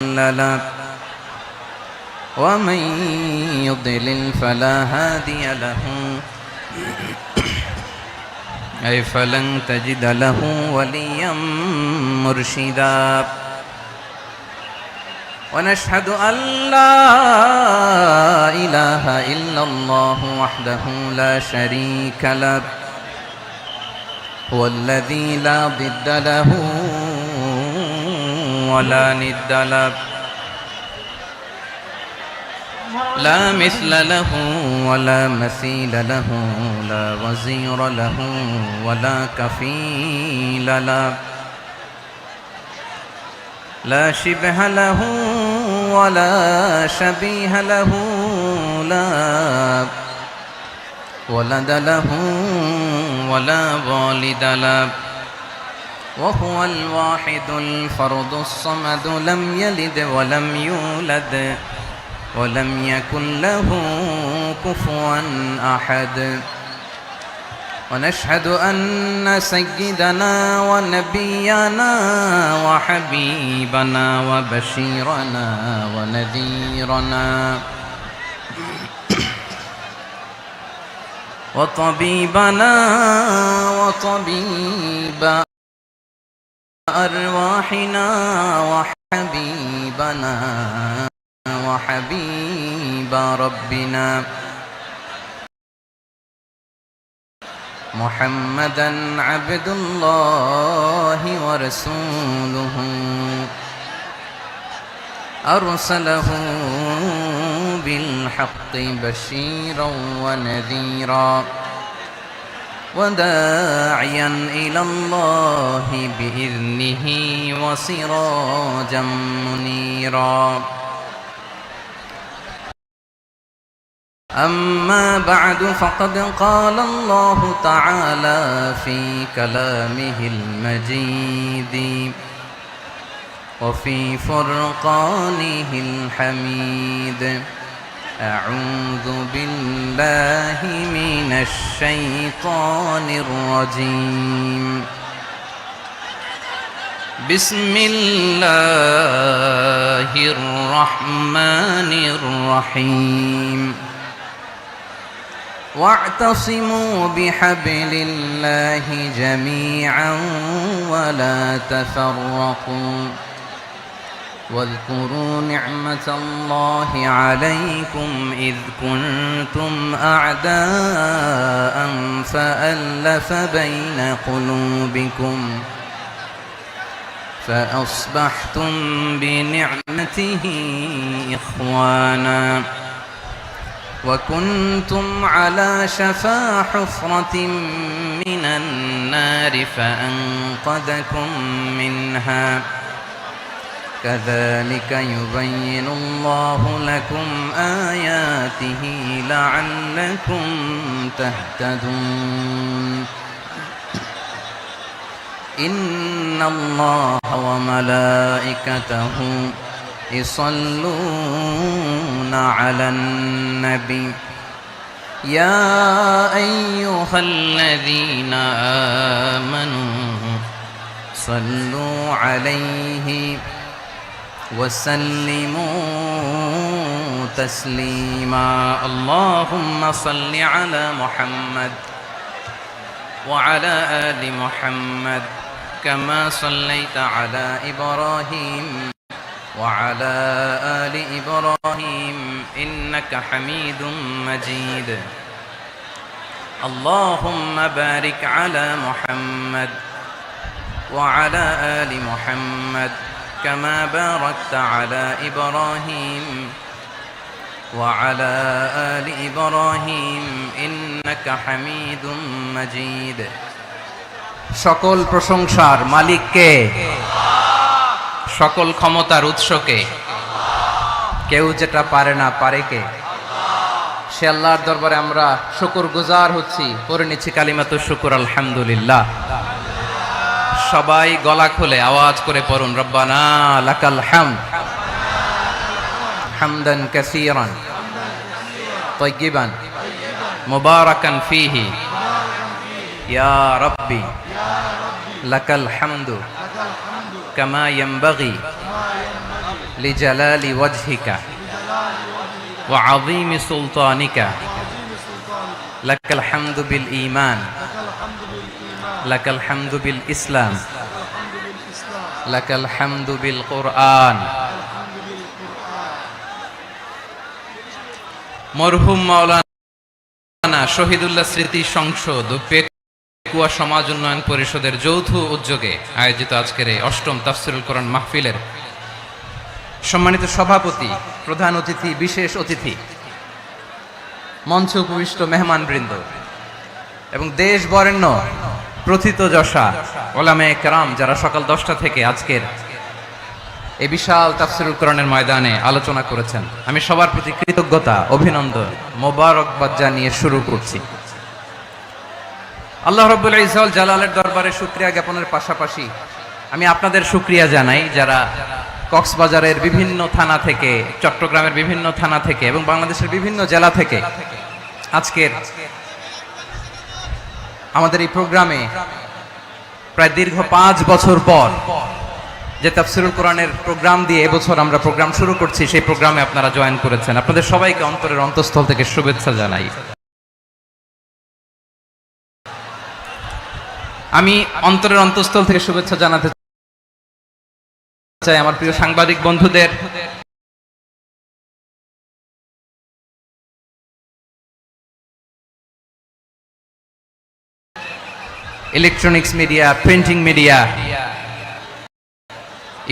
له ومن يضلل فلا هادي له أي فلن تجد له وليا مرشدا ونشهد أن لا إله إلا الله وحده لا شريك له هو الذي لا ضد له ولا ند له لا مثل له ولا مثيل له لا وزير له ولا كفيل له لا شبه له ولا شبيه له لا ولد له ولا والد له وهو الواحد الفرد الصمد لم يلد ولم يولد ولم يكن له كفوا أحد ونشهد أن سيدنا ونبينا وحبيبنا وبشيرنا ونذيرنا وطبيبنا وطبيب أرواحنا وحبيبنا وحبيب ربنا محمدا عبد الله ورسوله أرسله بالحق بشيرا ونذيرا وداعيا إلى الله بإذنه وسراجا منيرا أما بعد فقد قال الله تعالى في كلامه المجيد وفي فرقانه الحميد أعوذ بالله من الشيطان الرجيم بسم الله الرحمن الرحيم واعتصموا بحبل الله جميعا ولا تفرقوا واذكروا نعمة الله عليكم إذ كنتم أعداء فألف بين قلوبكم فأصبحتم بنعمته إخوانا وكنتم على شفا حفرة من النار فأنقذكم منها كذلك يبين الله لكم آياته لعلكم تهتدون إن الله وملائكته يصلون على النبي يا أيها الذين آمنوا صلوا عليه وسلموا تسليما اللهم صل على محمد وعلى آل محمد كما صليت على إبراهيم وعلى آل إبراهيم إنك حميد مجيد اللهم بارك على محمد وعلى آل محمد كما باركت على إبراهيم وعلى آل إبراهيم إنك حميد مجيد সকল প্রশংসার মালিক কে সকল ক্ষমতার উৎস কে কেউ যেটা পারে না পারে কে সে আল্লাহর দরবারে আমরা শুকরগুজার হচ্ছি পড়ে নিচ্ছি কালিমাতুশ শুকর আলহামদুলিল্লাহ সবাই গলা খুলে আওয়াজ করে পড়ুন রব্বানা লাকাল হামদ হামদান কাসীরান তাইয়িবান মুবারাকান ফীহি ইয়া রাব্বি লাকাল হামদু কামা ইয়ানবাগি লিজালালি ওয়াজহিকা ওয়া আযীমি সুলতানিকা লাকাল হামদু বিল ঈমান লাকাল হামদু বিল ইসলাম লাকাল হামদু বিল কুরআন। মরহুম মাওলানা শহীদুল্লাহ স্মৃতি সংসদ ও পেকুয়া সমাজ উন্নয়ন পরিষদের যৌথ উদ্যোগে আয়োজিত আজকের এই অষ্টম তাফসীরুল কোরআন মাহফিলের সম্মানিত সভাপতি, প্রধান অতিথি, বিশেষ অতিথি, মঞ্চে উপবিষ্ট মেহমানবৃন্দ এবং দেশ বরেণ্য প্রথিতযশা ওলামায়ে কেরাম যারা সকাল 10টা থেকে আজকের এই বিশাল তাফসীরুল কোরআনের ময়দানে আলোচনা করেছেন, আমি সবার প্রতি কৃতজ্ঞতা, অভিনন্দন, মোবারকবাদ জানিয়ে শুরু করছি। আল্লাহ রাব্বুল ইজ্জত ওয়াল জালালের দরবারে শুকরিয়া জ্ঞাপনের পাশাপাশি আমি আপনাদের শুকরিয়া জানাই যারা কক্সবাজারের বিভিন্ন থানা থেকে, চট্টগ্রামের বিভিন্ন থানা থেকে এবং বাংলাদেশের বিভিন্ন জেলা থেকে আজকের আমাদের এই প্রোগ্রামে প্রায় দীর্ঘ 5 বছর পর যে তাফসীরুল কোরআনের প্রোগ্রাম দিয়ে এবছর আমরা প্রোগ্রাম শুরু করছি, সেই প্রোগ্রামে আপনারা জয়েন করেছেন। আপনাদের সবাইকে অন্তরের অন্তঃস্থল থেকে শুভেচ্ছা জানাই। আমি অন্তরের অন্তঃস্থল থেকে শুভেচ্ছা জানাতে চাই আমার প্রিয় সাংবাদিক বন্ধুদের, electronics media, printing media,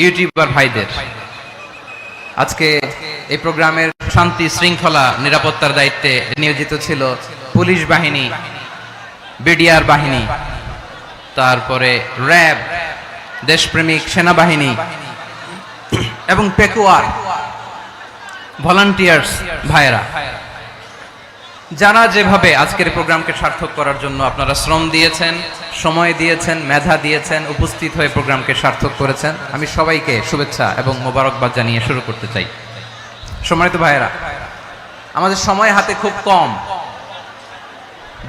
YouTuber ভাইদের। আজকে এই প্রোগ্রামের শান্তি শৃঙ্খলা নিরাপত্তার দায়িত্বে নিয়োজিত ছিল পুলিশ বাহিনী, বিডিআর বাহিনী, তারপরে র্যাব, দেশপ্রেমিক সেনাবাহিনী এবং পেকুয়ার ভলান্টিয়ার্স ভাইয়েরা, যারা যেভাবে আজকের প্রোগ্রামকে সার্থক করার জন্য আপনারা শ্রম দিয়েছেন, সময় দিয়েছেন, মেধা দিয়েছেন, উপস্থিত হয়ে প্রোগ্রামকে সার্থক করেছেন, আমি সবাইকে শুভেচ্ছা এবং মোবারকবাদ জানিয়ে শুরু করতে চাই। সম্মানিত ভাইয়েরা, আমাদের সময় হাতে খুব কম।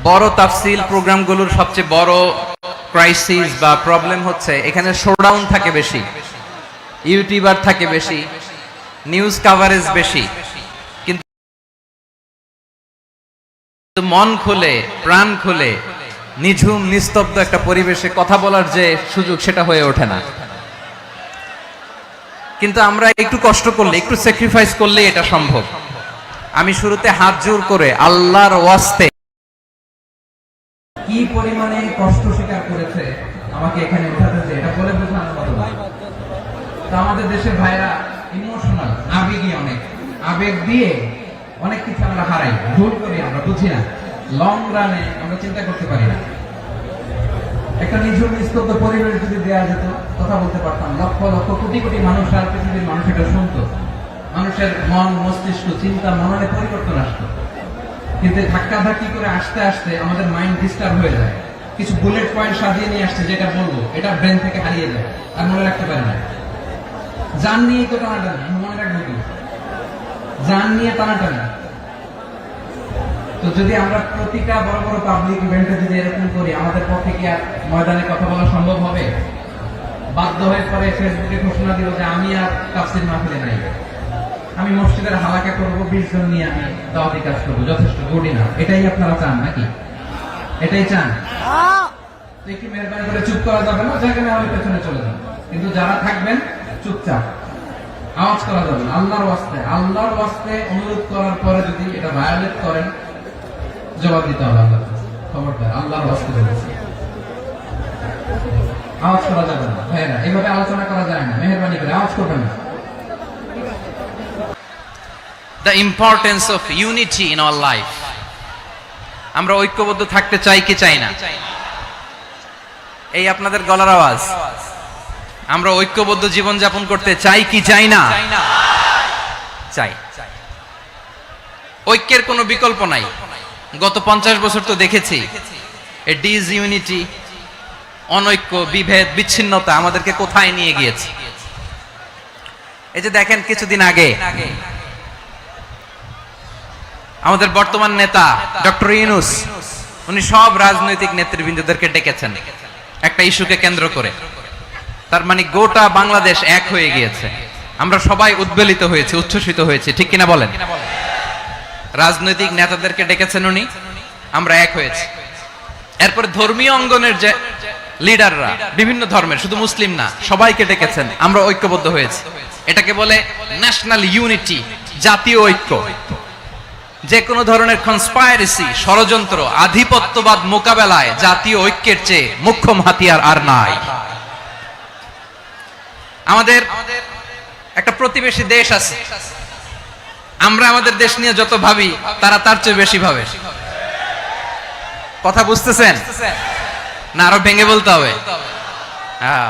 বড় তাফসীল প্রোগ্রামগুলোর সবচেয়ে বড় ক্রাইসিস বা প্রবলেম হচ্ছে এখানে শোডাউন থাকে বেশি, ইউটিউবার থাকে বেশি, নিউজ কাভারেজ বেশি, কিন্তু মন খুলে, প্রাণ খুলে, নিঝুম নিস্তব্ধ একটা পরিবেশে কথা বলার যে সুযোগ, সেটা হয়ে ওঠে না। কিন্তু আমরা একটু কষ্ট করলে, একটু স্যাক্রিফাইস করলে এটা সম্ভব। আমি শুরুতে হাত জোর করে আল্লাহর ওয়াস্তে কি পরিমাণে কষ্ট স্বীকার করেছে আমাকে এখানে উঠাতে, যে এটা বলে বোঝানোর মতো না। তো আমাদের দেশের ভাইরা ইমোশনাল, আবেগী, অনেক আবেগ দিয়ে অনেক কিছু আমরা হারাই, ভুল করি, আমরা বুঝি না, লং রানে আমরা চিন্তা করতে পারি না। একটা নিঝুম নিস্তব্ধ পরিবেশ যদি দেওয়া যেত, কথা বলতে পারতাম, লক্ষ লক্ষ কোটি কোটি মানুষ আর পৃথিবীর মানুষ এটা শুনতো, মানুষের মন, মস্তিষ্ক, চিন্তা, মননে পরিবর্তন আসতো। কিন্তু ধাক্কা ধাক্কি করে আসতে আসতে আমাদের মাইন্ড ডিস্টার্ব হয়ে যায়। কিছু বুলেট পয়েন্ট সাজিয়ে নিয়ে আসছে, যেটা বলবো এটা ব্রেন থেকে হারিয়ে যায়, আর মনে রাখতে পারে না। জান নিয়ে তো টানাটানি, মনে রাখবো কি, জান নিয়ে টানাটানি। তো যদি আমরা প্রতিটা বড় বড় পাবলিক ইভেন্টে যদি এরকম করি, আমাদের পক্ষে কি আর ময়দানে কথা বলা সম্ভব হবে? বাধ্য হয়ে পরে ফেসবুকে ঘোষণা দিব যে আমি আর তাফসীর মাহফিলে নাই, আমি মসজিদের হালাকা করবো, 20 জন নিয়ে আমি দাওয়াতি কাজ করবো, যথেষ্ট করি না। এটাই আপনারা চান নাকি? এটাই চান? একটু মেহরবানি করে চুপ করা যাবে না, জায়গা না হলে পেছনে চলে যান। কিন্তু যারা থাকবেন চুপচাপ, আওয়াজ করা যাবে না। আল্লাহর ওয়াস্তে, আল্লাহর ওয়াস্তে অনুরোধ করার পরে যদি এটা ভায়োলেট করেন, জবাব দিতে হবে আল্লাহর কাছে। খবরদার, আল্লাহর ওয়াস্তে বলছি, আওয়াজ করা যাবে না। ভাইয়েরা, এভাবে আলোচনা করা যায় না, মেহরবানি করে আওয়াজ করবেন না। The importance of unity in our life. আমরা ঐক্যবদ্ধ থাকতে চাই কি চাই না? এই আপনাদের গলার আওয়াজ। আমরা ঐক্যবদ্ধ জীবন যাপন করতে চাই কি চাই না? চাই। ঐক্যের কোনো বিকল্প নাই। গত 50 বছর তো দেখেছি এই ডিসইউনিটি, অনৈক্য, বিভেদ, বিচ্ছিন্নতা আমাদেরকে কোথায় নিয়ে গিয়েছে। এই যে দেখেন, কিছুদিন আগে আমাদের বর্তমান নেতা ডক্টর ইউনূস, উনি সব রাজনৈতিক নেতৃবৃন্দদেরকে ডেকেছেন একটা ইস্যুকে কেন্দ্র করে। তার মানে গোটা বাংলাদেশ এক হয়ে গিয়েছে। আমরা সবাই উদ্বেলিত হয়েছে, উচ্ছ্বসিত হয়েছে, ঠিক কিনা বলেন? রাজনৈতিক নেতাদেরকে ডেকেছেন উনি, আমরা এক হয়েছি। এরপরে ধর্মীয় অঙ্গনের যে লিডাররা, বিভিন্ন ধর্মের, শুধু মুসলিম না, সবাইকে ডেকেছেন, আমরা ঐক্যবদ্ধ হয়েছি। এটাকে বলে ন্যাশনাল ইউনিটি, জাতীয় ঐক্য। যে কোনো ধরনের কনস্পাইরেসি, ষড়যন্ত্র, আধিপত্যবাদ মোকাবেলায় জাতীয় ঐক্যের চেয়ে মুখ্যম হাতিয়ার আর নাই। আমাদের একটা প্রতিবেশী দেশ আছে, আমরা আমাদের দেশ নিয়ে যত ভাবি তারা তার চেয়ে বেশি ভাবে। কথা বুঝতেছেন না? আরো ভেঙে বলতে হবে। হ্যাঁ,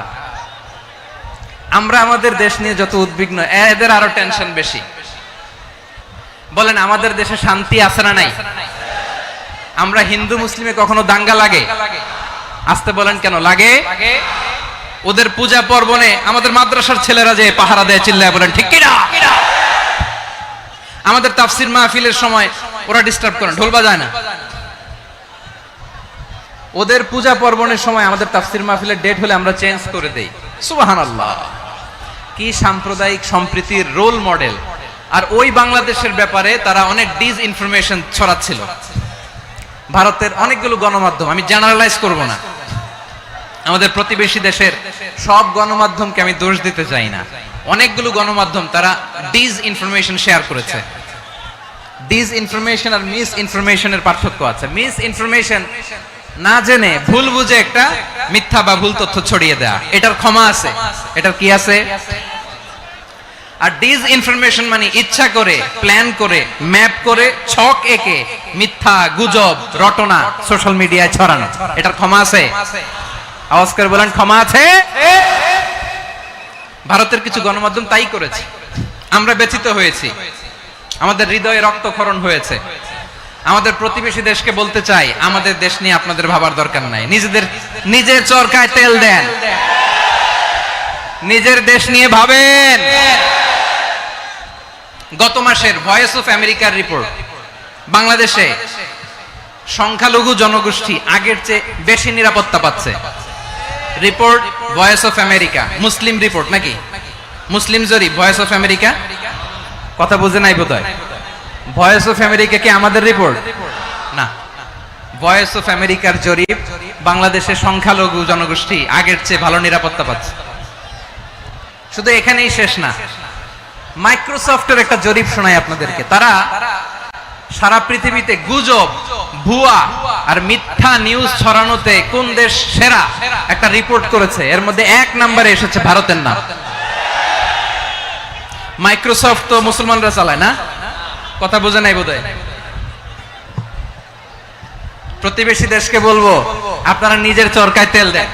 আমরা আমাদের দেশ নিয়ে যত উদ্বিগ্ন, এদের আরো টেনশন বেশি। বলেন, আমাদের দেশে শান্তি আছে না নাই? আমরা হিন্দু মুসলিমে কখনো দাঙ্গা লাগে? আসতে বলেন, কেন লাগে? ওদের পূজা পার্বণে আমাদের মাদ্রাসার ছেলেরা যে পাহারা দেয়, চিল্লায় বলেন ঠিক কিনা? আমাদের তাফসির মাহফিলের সময় ওরা ডিস্টার্ব করে, ঢোল বাজায় না। ওদের পূজা পার্বণের সময় আমাদের তাফসির মাহফিলের ডেট হলে আমরা চেঞ্জ করে দেই। সুবহানাল্লাহ, কি সাম্প্রদায়িক সম্প্রীতির রোল মডেল। আর ওই বাংলাদেশের ব্যাপারে তারা অনেক ডিস ইনফরমেশন ছড়াচ্ছিল। ভারতের অনেকগুলো গণমাধ্যম, আমি জেনারেলাইজ করব না, আমাদের প্রতিবেশী দেশের সব গণমাধ্যমকে আমি দোষ দিতে চাই না, অনেকগুলো গণমাধ্যম তারা ডিস ইনফরমেশন শেয়ার করেছে। ডিস ইনফরমেশন আর মিস ইনফরমেশনের পার্থক্য আছে। মিস ইনফরমেশন না জেনে ভুল বুঝে একটা মিথ্যা বা ভুল তথ্য ছড়িয়ে দেয়া, এটার ক্ষমা আছে, এটার কি আছে? আর ডিস ইনফরমেশন মানে ইচ্ছা করে, প্ল্যান করে, ম্যাপ করে, ছক এঁকে মিথ্যা, গুজব, রটনা সোশ্যাল মিডিয়ায় ছড়ানো, এটার ক্ষমা আছে? আওয়াজ করে বলেন, ক্ষমা আছে? ভারতের কিছু গণমাধ্যম তাই করেছে, আমরা ব্যথিত হয়েছি, আমাদের হৃদয়ে রক্তক্ষরণ হয়েছে। আমাদের প্রতিবেশী দেশকে বলতে চাই, আমাদের দেশ নিয়ে আপনাদের ভাবার দরকার নাই, নিজের চরকায় তেল দেন, নিজের দেশ নিয়ে ভাবেন। গত মাসের ভয়েস অফ আমেরিকার রিপোর্ট, বাংলাদেশে সংখ্যালঘু জনগোষ্ঠী আগের চেয়ে বেশি নিরাপত্তা পাচ্ছে। Report voice of America, Muslim report নাকি? মুসলিম জরিপ, ভয়েস অফ আমেরিকা। কথা বুঝে নাই বোধহয়। ভয়েস অফ আমেরিকা কি আমাদের রিপোর্ট? না, ভয়েস অফ আমেরিকার জরিপ, বাংলাদেশের সংখ্যালঘু জনগোষ্ঠী আগের চেয়ে ভালো নিরাপত্তা পাচ্ছে। শুধু এখানেই শেষ না, মাইক্রোসফটের একটা জরিপ শোনায় আপনাদেরকে। তারা সারা পৃথিবীতে গুজব, ভুয়া আর মিথ্যা নিউজ ছড়ানোতে কোন দেশ সেরা একটা রিপোর্ট করেছে। এর মধ্যে 1 নম্বরে এসেছে ভারতের নাম। মাইক্রোসফট তো মুসলমানরা চালায় না? কথা বোঝে নাই বোধহয়। প্রতিবেশী দেশকে বলবো, আপনারা নিজের চরকায় তেল দেন,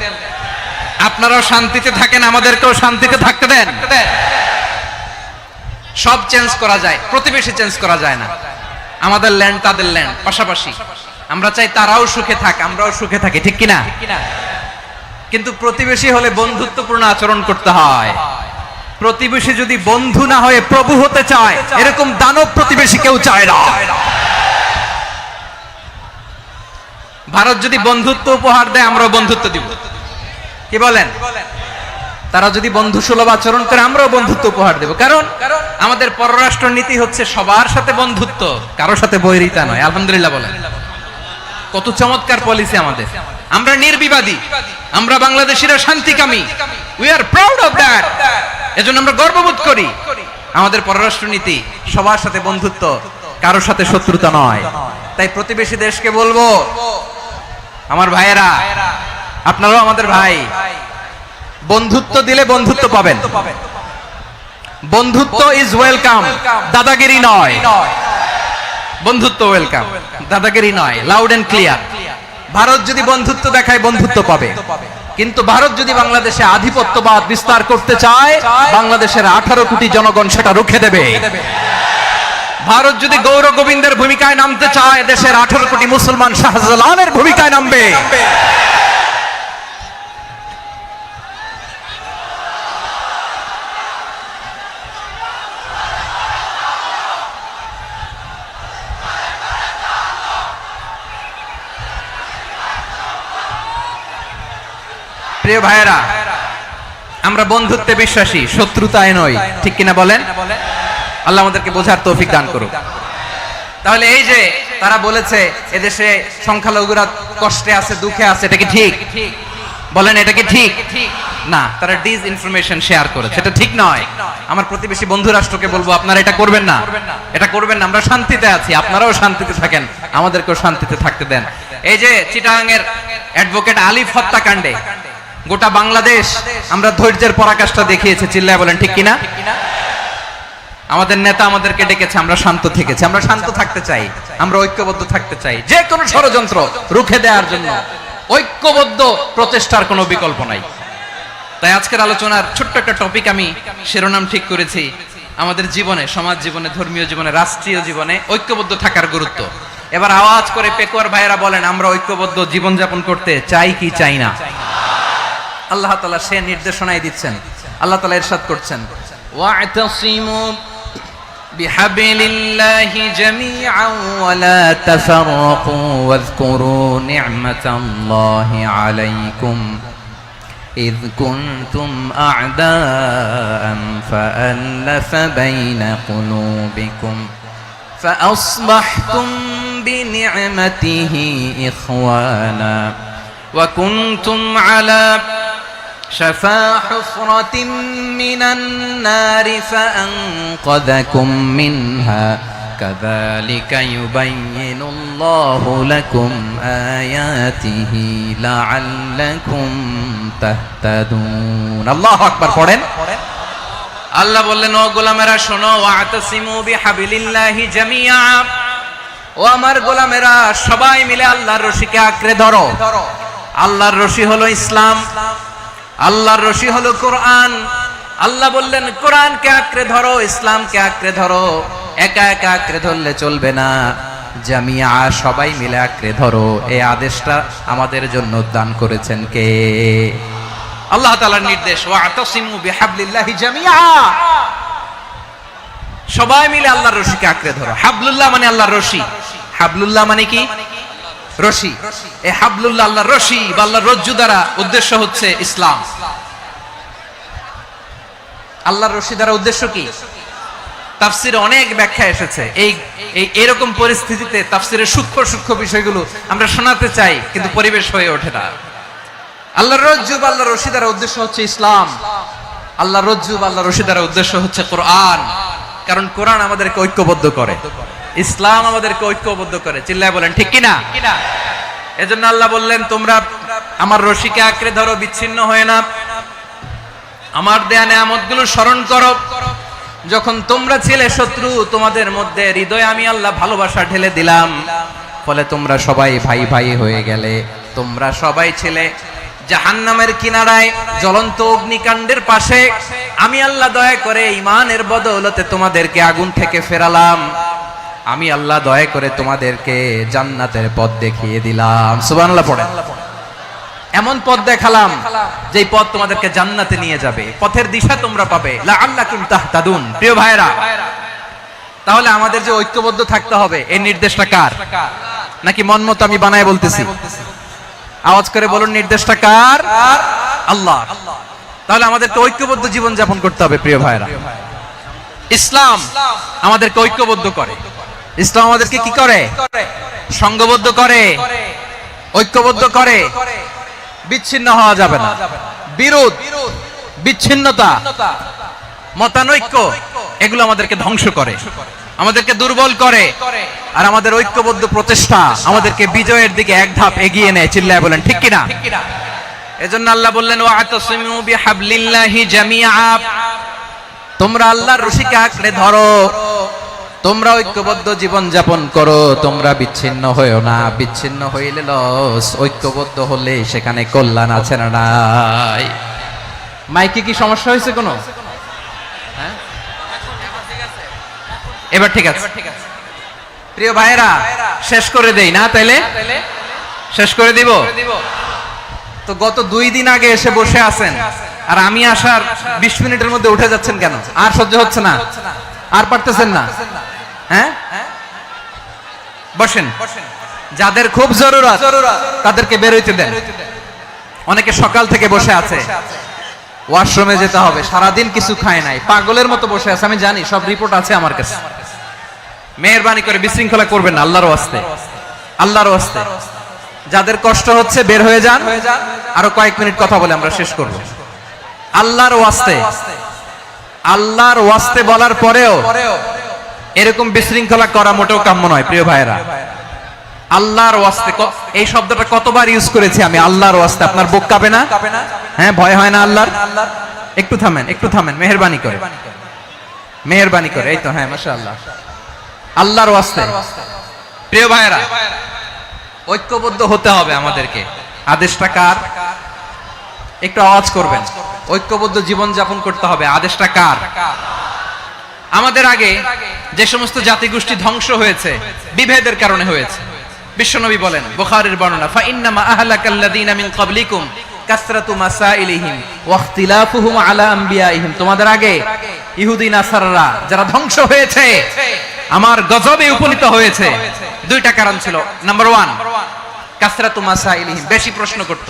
আপনারাও শান্তিতে থাকেন, আমাদেরকেও শান্তিতে থাকতে দেন। সব চেঞ্জ করা যায়, প্রতিবেশী চেঞ্জ করা যায় না। আমাদের ল্যান্ড তাদের ল্যান্ড, পাশাপাশি। আমরা চাই তারাও সুখে থাক, আমরাও সুখে থাকি, ঠিক কিনা? কিন্তু প্রতিবেশী হলে বন্ধুত্বপূর্ণ আচরণ করতে হয়। প্রতিবেশী যদি বন্ধু না হয়ে প্রভু হতে চায়, এরকম দানব প্রতিবেশী কেউ চায় না। ভারত যদি বন্ধুত্ব উপহার দেয়, আমরাও বন্ধুত্ব দিব। কি বলেন? তারা যদি বন্ধু সুলভ আচরণ করে, আমরাও বন্ধুত্ব উপহার দেব। কারণ আমাদের পররাষ্ট্র নীতি হচ্ছে সবার সাথে বন্ধুত্ব, কারোর সাথে বৈরিতা নয়। আলহামদুলিল্লাহ বলেন, কত চমৎকার পলিসি আমাদের। আমরা নির্বিবাদী, আমরা বাংলাদেশিরা শান্তিকামী। We are proud of that. এজন্য আমরা গর্ববোধ করি। আমাদের পররাষ্ট্র নীতি সবার সাথে বন্ধুত্ব, কারোর সাথে শত্রুতা নয়। তাই প্রতিবেশী দেশকে বলবো, আমার ভাইয়েরা, আপনারাও আমাদের ভাই, বন্ধুত্ব দিলে বন্ধুত্ব পাবেন। বন্ধুত্ব ইজ ওয়েলকাম, দাদাগিরি নয়। বন্ধুত্ব ওয়েলকাম, দাদাগিরি নয়। Loud and clear. ভারত যদি বন্ধুত্ব দেখায়, বন্ধুত্ব পাবে। কিন্তু ভারত যদি বাংলাদেশে আধিপত্যবাদ বিস্তার করতে চায়, বাংলাদেশের 18 কোটি জনগণ সেটা রুখে দেবে। ভারত যদি গৌর গোবিন্দের ভূমিকায় নামতে চায়, দেশের 18 কোটি মুসলমান শাহজালালের ভূমিকায় নামবে। প্রিয় ভাইয়েরা, আমরা বন্ধুত্বে বিশ্বাসী, শত্রুতায় নয়, ঠিক কিনা বলেন? আল্লাহ আমাদেরকে বোঝার তৌফিক দান করুক। তাহলে এই যে তারা বলেছে এদেশে সংখ্যালঘুরা কষ্টে আছে, দুঃখে আছে, এটা কি ঠিক? বলেন এটা কি ঠিক? না, তারা ডিস ইনফরমেশন শেয়ার করেছে, এটা ঠিক নয়। আমার প্রতিবেশী বন্ধু রাষ্ট্রকে বলবো আপনারা এটা করবেন না, এটা করবেন না। আমরা শান্তিতে আছি, আপনারাও শান্তিতে থাকেন, আমাদেরকেও শান্তিতে থাকতে দেন। এই যে চিটাগাংয়ের অ্যাডভোকেট আলিফ হত্যাকাণ্ডে গোটা বাংলাদেশ আমরা ধৈর্যের পরাকাষ্ঠা দেখিয়েছে, চিল্লায় বলেন ঠিক কিনা? আমাদের নেতা আমাদেরকে ডেকেছে, আমরা শান্ত থেকেছি। আমরা শান্ত থাকতে চাই, আমরা ঐক্যবদ্ধ থাকতে চাই। যে কোনো ষড়যন্ত্র রুখে দেওয়ার জন্য ঐক্যবদ্ধ প্রচেষ্টার কোনো বিকল্প নাই। তাই আজকের আলোচনার ছোট্ট একটা টপিক আমি শিরোনাম ঠিক করেছি, আমাদের জীবনে, সমাজ জীবনে, ধর্মীয় জীবনে, রাষ্ট্রীয় জীবনে ঐক্যবদ্ধ থাকার গুরুত্ব। এবার আওয়াজ করে পেকুয়ার ভাইয়েরা বলেন, আমরা ঐক্যবদ্ধ জীবনযাপন করতে চাই কি চাই না? আল্লাহ তাআলা সে নির্দেশনাই দিচ্ছেন। আল্লাহ তাআলা ইরশাদ করছেন, ওয়া'তাসিমু বিহাবলিল্লাহি জামিআন ওয়া লা তাফাররাকু ওয়াযকুরু নি'মাতাল্লাহি আলাইকুম إذ كنتم أعداء فألف بين قلوبكم فأصبحتم بنعمته إخوانا وكنتم على شفا حفرة من النار فأنقذكم منها كذلك يبين الله لكم آياته لعلكم تهتدون الله أكبر পড়েন। আল্লাহ বললেন, ও গোলামেরা শোনো, ওয়া'তাসিমু বিহাবলিল্লাহি জামিআ, ও আমার গোলামেরা সবাই মিলে আল্লাহর রশিকে আঁকড়ে ধরো। আল্লাহর রশি হলো ইসলাম, আল্লাহর রশি হলো কোরআন। আল্লাহ বললেন কোরআনকে আঁকড়ে ধরো, ইসলামকে আঁকড়ে ধরো। একা একা আঁকড়ে ধরলে চলবে না, জামিয়া সবাই মিলে আঁকড়ে ধরো। এই আদেশটা আমাদের জন্য দান করেছেন কে? আল্লাহ তাআলার নির্দেশ, ওয়া'তাসিমু বিহাবলিল্লাহি জামিআ, সবাই মিলে আল্লাহর রশিকে আঁকড়ে ধরো। হাবলুল্লাহ মানে আল্লাহর রশি। হাবলুল্লাহ মানে কি? রশি। এই হাবলুল্লাহ আল্লাহর রশি বা আল্লাহর রজ্জু দ্বারা উদ্দেশ্য হচ্ছে ইসলাম। আল্লাহর রশি দ্বারা উদ্দেশ্য কি? তাফসিরে অনেক ব্যাখ্যা এসেছে। এই এরকম পরিস্থিতিতে তাফসিরের সূক্ষ্ম সূক্ষ্ম বিষয়গুলো আমরা শোনাতে চাই, কিন্তু পরিবেশ হয়ে ওঠে না। আল্লাহর রজ্জু বা আল্লাহর রশি দ্বারা উদ্দেশ্য হচ্ছে ইসলাম। আল্লাহর রজ্জু বা আল্লাহর রশি দ্বারা উদ্দেশ্য হচ্ছে কোরআন। কারণ কোরআন আমাদেরকে ঐক্যবদ্ধ করে, ইসলাম আমাদেরকে ঐক্যবদ্ধ করে। চিল্লায় বলেন ঠিক কিনা? এজন্য আল্লাহ বললেন, তোমরা আমার রশিকে আঁকড়ে ধরো, বিচ্ছিন্ন হয়ে না। আমার দেয়া নেয়ামতগুলো স্মরণ করো। যখন তোমরা ছিলে শত্রু, তোমাদের মধ্যে হৃদয়ে আমি আল্লাহ ভালোবাসা ঢেলে দিলাম, ফলে তোমরা সবাই ভাই ভাই হয়ে গেলে। তোমরা সবাই ছিলে জাহান্নামের কিনারায়, জ্বলন্ত অগ্নিকাণ্ডের পাশে। আমি আল্লাহ দয়া করে ঈমানের বদৌলতে তোমাদেরকে আগুন থেকে ফেরালাম। আমি আল্লাহ দয়া করে তোমাদেরকে জান্নাতের পথ দেখিয়ে দিলাম। সুবহানাল্লাহ পড়েন। এমন পথ দেখালাম যেই পথ তোমাদেরকে জান্নাতে নিয়ে যাবে, পথের দিশা তোমরা পাবে। লাআল্লাকুম তাহতাদুন। প্রিয় ভাইরা, তাহলে আমাদের যে ঐক্যবদ্ধ থাকতে হবে, এই নির্দেশটা কার? নাকি মন মতো আমি বানায় বলতেছি? আওয়াজ করে বলুন, নির্দেশটা কার? আল্লাহ। তাহলে আমাদেরকে ঐক্যবদ্ধ জীবন যাপন করতে হবে। প্রিয় ভাইরা, ইসলাম আমাদেরকে ঐক্যবদ্ধ করে। ইসলাম আমাদেরকে কি করে? সংঘবদ্ধ করে, ঐক্যবদ্ধ করে। বিচ্ছিন্ন হওয়া যাবে না। বিরোধ, বিচ্ছিন্নতা, মতানৈক্য, এগুলো আমাদেরকে ধ্বংস করে, আমাদেরকে দুর্বল করে। আর আমাদের ঐক্যবদ্ধ প্রচেষ্টা আমাদেরকে বিজয়ের দিকে এক ধাপ এগিয়ে নেয়। চিল্লায় বলেন ঠিক কিনা? এজন্য আল্লাহ বললেন, ওয়া'তাসিমু বিহাবলিল্লাহি জামিআ, তোমরা আল্লাহর রশিকে আঁকড়ে ধরো, তোমরা ঐক্যবদ্ধ জীবন যাপন করো, তোমরা বিচ্ছিন্ন হয়েও না। বিচ্ছিন্ন হইলে লস, ঐক্যবদ্ধ হলে সেখানে কল্যাণ আছে না নাই? মাইকে কি সমস্যা হয়েছে কোনো? হ্যাঁ, এবার ঠিক আছে। প্রিয় ভাইরা, শেষ করে দেই না? তাইলে শেষ করে দিব। তো গত 2 দিন আগে এসে বসে আছেন, আর আমি আসার 20 মিনিটের মধ্যে উঠে যাচ্ছেন কেন? আর সহ্য হচ্ছে না? আর পারতেছেন না? হ্যাঁ, বসেন। যাদের খুব জরুরত তাদেরকে বের হইতে দেন। অনেকে সকাল থেকে বসে আছে, ওয়াশরুমে যেতে হবে, সারাদিন কিছু খায় নাই, পাগলের মতো বসে আছে, আমি জানি, সব রিপোর্ট আছে আমার কাছে। মেহেরবানি করে বিশৃঙ্খলা করবেন না, আল্লাহর ওয়াস্তে, আল্লাহর ওয়াস্তে। যাদের কষ্ট হচ্ছে বের হয়ে যান, আরো কয়েক মিনিট কথা বলে আমরা শেষ করব। আল্লাহর ওয়াস্তে, আল্লাহর ওয়াস্তে বলার পরেও এরকম বিশৃঙ্খলা করা মোটেও কাম্য নয় প্রিয় ভাইয়েরা। আল্লাহর ওয়াস্তে, এই শব্দটা কতবার ইউজ করেছি আমি, আল্লাহর ওয়াস্তে। আপনার বুক কাঁপে না? হ্যাঁ, ভয় হয় না আল্লাহর? একটু থামেন, একটু থামেন, মেহেরবানি করে, মেহেরবানি করে। এই তো, হ্যাঁ, মাশাআল্লাহ। আল্লাহর ওয়াস্তে প্রিয় ভাইয়েরা, ঐক্যবদ্ধ হতে হবে আমাদেরকে। আদেশটা কার? একটু আওয়াজ করবেন। ঐক্যবদ্ধ জীবন যাপন করতে হবে, আদেশটা কার? আমাদের আগে যে সমস্ত জাতিগোষ্ঠী ধ্বংস হয়েছে বিভেদের কারণে হয়েছে। বিশ্বনবী বলেন, বুখারীর বর্ণনা, ফা ইন্নামা আহলাকাল্লাযীনা মিন ক্বাবলিকুম কাসরাতু মাসাইলিহিম ওয়া ইখতিলাফুহুম আলা আমবিয়াইহিম। তোমাদের আগে ইহুদি নাসারারা যারা ধ্বংস হয়েছে, আমার গজবে উপনীত হয়েছে, দুইটা কারণ ছিল। নাম্বার 1, কাসরাতু মাসাইলিহিম, বেশি প্রশ্ন করত,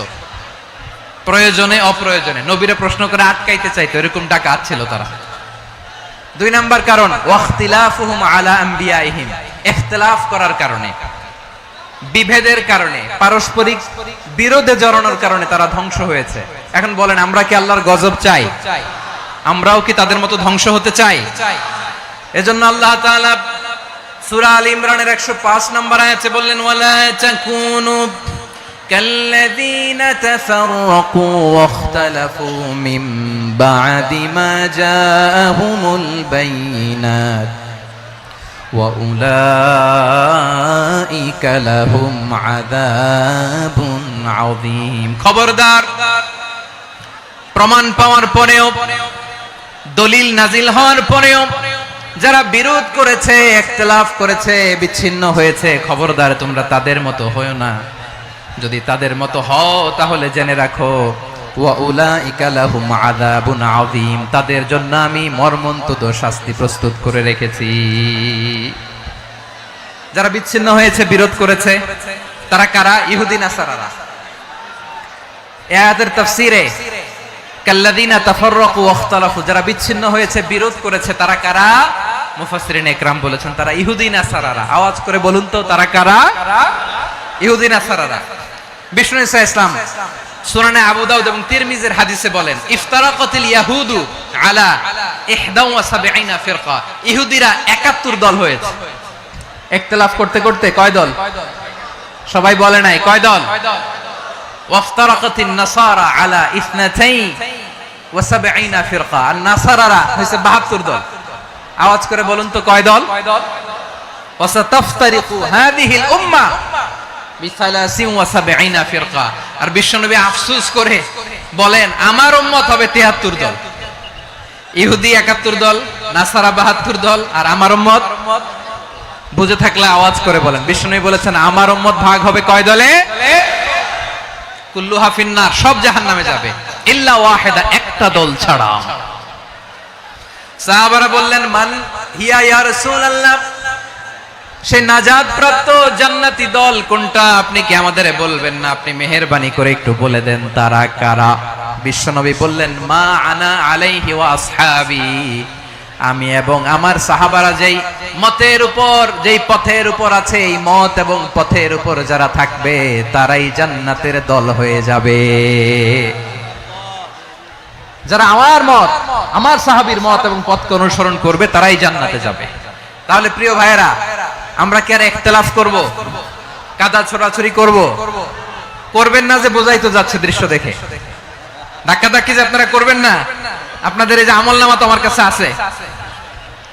প্রয়োজনে অপ্রয়োজনে নবীরে প্রশ্ন করে আটকাইতে চাইতো, এরকম ডাকাত ছিল তারা। 2 নাম্বার কারণ, ওয়া ইখতিলাফুহুম আলা আমবিয়াইহিম, ইখতিলাফ করার কারণে, বিভেদের কারণে, পারস্পরিক বিরোধে জড়ানোর কারণে তারা ধ্বংস হয়েছে। এখন বলেন, আমরা কি আল্লাহর গজব চাই? আমরাও কি তাদের মতো ধ্বংস হতে চাই? এজন্য আল্লাহ তাআলা সূরা আল ইমরানের 105 নম্বর আয়াতে বললেন, ওয়ালা তাকুনু কাল্লাযীনা তাফাররাকু ওয়া ইখতালাফু মিন বা'দি মা জাআহুমুল বাইয়িনাত ওয়া উলাইকা লাহুম আযাবুন আযীম। খবরদার, প্রমাণ পাওয়ার পরেও, দলিল নাজিল হওয়ার পরেও যারা বিরোধ করেছে, ইখতিলাফ করেছে, বিচ্ছিন্ন হয়েছে, খবরদার তোমরা তাদের মতো হয়ো না। যদি তাদের মতো হও তাহলে জেনে রাখো, ওয়া উলাইকা লাহুম আযাবুন আযীম, তাদের জন্য আমি মর্মন্তুদ শাস্তি প্রস্তুত করে রেখেছি। যারা বিচ্ছিন্ন হয়েছে, বিরোধ করেছে, তারা কারা? ইহুদি নাসারারা। এই আয়াতের তাফসীরে কাল্লাযীনা তাফাররাকু ওয়া ইখতালাফু, যারা বিচ্ছিন্ন হয়েছে, বিরোধ করেছে, তারা কারা? মুফাসসিরিন ইকরাম বলেছেন তারা ইহুদি নাসারারা। আওয়াজ করে বলুন তো, তারা কারা? ইহুদি নাসারারা। বিষ্ণু ঈসা ইসলাম সুনানে আবু দাউদ এবং তিরমিজির হাদিসে বলেন, ইফতারাকাতিল ইয়াহুদু আলা 71 ফিরকা, ইহুদিরা 71 দল হয়েছে। ইখতিলাফ করতে করতে কয় দল? সবাই বলে নাই, কয় দল? ওয়াফতারাকাতিন নাসারা আলা 72 ফিরকা, আর নাসারারা হইছে 72 দল। আওয়াজ করে বলুন তো, কয় দল? ওয়াসাতাফতারিকু হাদিহিল উম্মাহ বি73 ফিরকা। আর বিশ্বনবী আফসোস করে বলেন, আমার উম্মত হবে 73 দল। ইহুদি 71 দল, নাসারা 72 দল, আর আমার উম্মত, বুঝে থাকলে আওয়াজ করে বলেন। বিশ্বনবী বলেছেন, আমার উম্মত ভাগ হবে কয় দলে? কুল্লুহা ফিন্নার, সব জাহান্নামে যাবে, ইল্লা ওয়াহিদা, একটা দল ছাড়া। সাহাবারা বললেন, মান হিয়া ইয়া রাসূলুল্লাহ, সেই নাজাত প্রাপ্ত জান্নাতি দল কোনটা? আপনি কি আমাদের বলবেন না? আপনি মেহেরবানি করে একটু বলে দেন তারা কারা। বিশ্বনবী বললেন, মা আনা আলাইহি ওয়া আসহাবি, আমি এবং আমার সাহাবারা যেই মতের উপর, যেই পথের উপর আছে, এই মত এবং পথের উপর যারা থাকবে তারাই জান্নাতের দল হয়ে যাবে। যারা আমার মত, আমার সাহাবীর মত এবং পথকে অনুসরণ করবে তারাই জান্নাতে যাবে। তাহলে প্রিয় ভাইয়েরা, আমরা কি আর ইখতিলাফ করব? কাদা ছোড়াছুরি করব? করবেন না যে বোঝাই তো যাচ্ছে দৃশ্য দেখে। ধাক্কাধাক্কি যে আপনারা করবেন না। আপনাদের এই যে আমলনামা তো আমার কাছে আছে।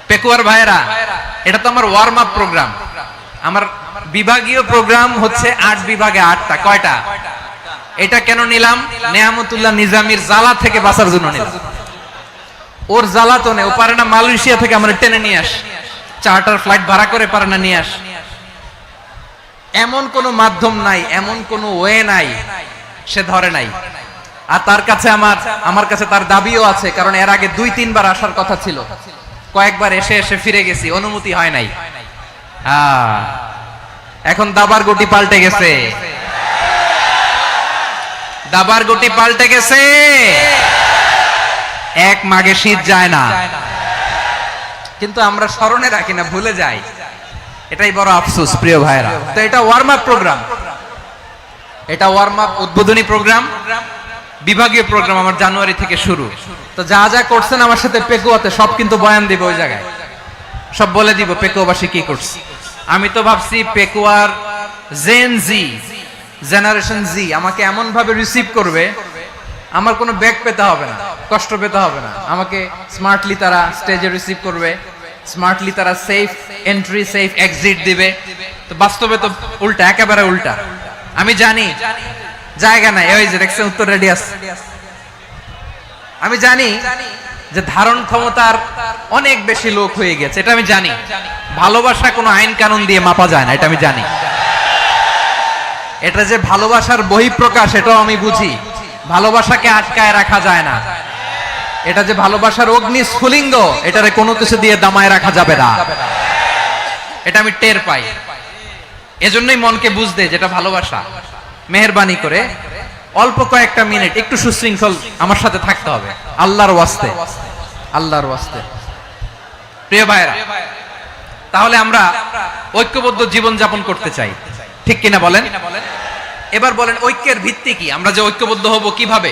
পেকুয়ার ভাইয়েরা, এটা তো আমার ওয়ার্ম আপ প্রোগ্রাম। আমার বিভাগীয় প্রোগ্রাম হচ্ছে 8 বিভাগে 8টা। কয়টা? এটা কেন নিলাম? নেয়ামতুল্লাহ নিজামীর জ্বালা থেকে বাঁচার জন্য নিলাম। ওর জ্বালাতনে ও পারে না মালয়েশিয়া থেকে আমরা টেনে নিয়ে আস, চার্টার ফ্লাইট ভাড়া করে পারে না নিয়ে আস। এমন কোন মাধ্যম নাই, এমন কোন ওয়ে নাই সে ধরে নাই। আর তার কাছে আমার কাছে তার দাবিও আছে, কারণ এর আগে 2-3 বার আসার কথা ছিল। কয়েকবার এসে এসে ফিরে গেছি, অনুমতি হয় নাই। এখন দাবার গুটি পাল্টে গেছে, দাবার গুটি পাল্টে গেছে। এক মাঘে শীত যায় না, কিন্তু আমরা স্মরণে রাখি না, ভুলে যাই। এটাই বড় আফসোস প্রিয় ভাইরা। তো এটা ওয়ার্ম আপ প্রোগ্রাম, এটা ওয়ার্ম আপ উদ্বোধনী প্রোগ্রাম, বিভাগীয় প্রোগ্রাম আমার জানুয়ারি থেকে শুরু। তো যা যা করছেন আমার সাথে পেকুয়াতে সব কিন্তু বয়ান দিব, ওই জায়গায় সব বলে দিব পেকুয়াবাসী কি করছে। আমি তো ভাবছি পেকুয়ার জেন জি, জেনারেশন জি আমাকে এমন ভাবে রিসিভ করবে, আমার কোনো ব্যাক পেতে হবে না, কষ্ট পেতে হবে না। আমাকে স্মার্টলি তারা স্টেজে রিসিভ করবে, স্মার্টলি তারা সেফ এন্ট্রি সেফ এক্সিট দিবে। তো বাস্তবে তো উল্টা, একেবারে উল্টা। আমি জানি জায়গা নাই, ওই যে দেখছেন উত্তর রেডি আছে। আমি জানি যে ধারণ ক্ষমতার অনেক বেশি লোক হয়ে গেছে, এটা আমি জানি। ভালোবাসা কোনো আইন কানুন দিয়ে মাপা যায় না, এটা আমি জানি। এটা যে ভালোবাসার বহিঃপ্রকাশ এটাও আমি বুঝি। ভালোবাসাকে আটকায় রাখা যায় না। এটা যে ভালোবাসার অগ্নি স্ফুলিঙ্গ, এটারে কোনো কিছু দিয়ে দামায় রাখা যাবে না, এটা আমি টের পাই। এজন্যই মনকে বুঝতে যেটা ভালোবাসা। মেহেরবানি করে অল্প কয়েকটা মিনিট একটু সুশৃঙ্খল আমার সাথে থাকতে হবে, আল্লাহর ওয়াস্তে, আল্লাহর ওয়াস্তে। প্রিয় ভাইরা, তাহলে আমরা ঐক্যবদ্ধ জীবন যাপন করতে চাই, ঠিক কিনা বলেন? এবার বলেন ঐক্যের ভিত্তি কি? আমরা যে ঐক্যবদ্ধ হব কিভাবে?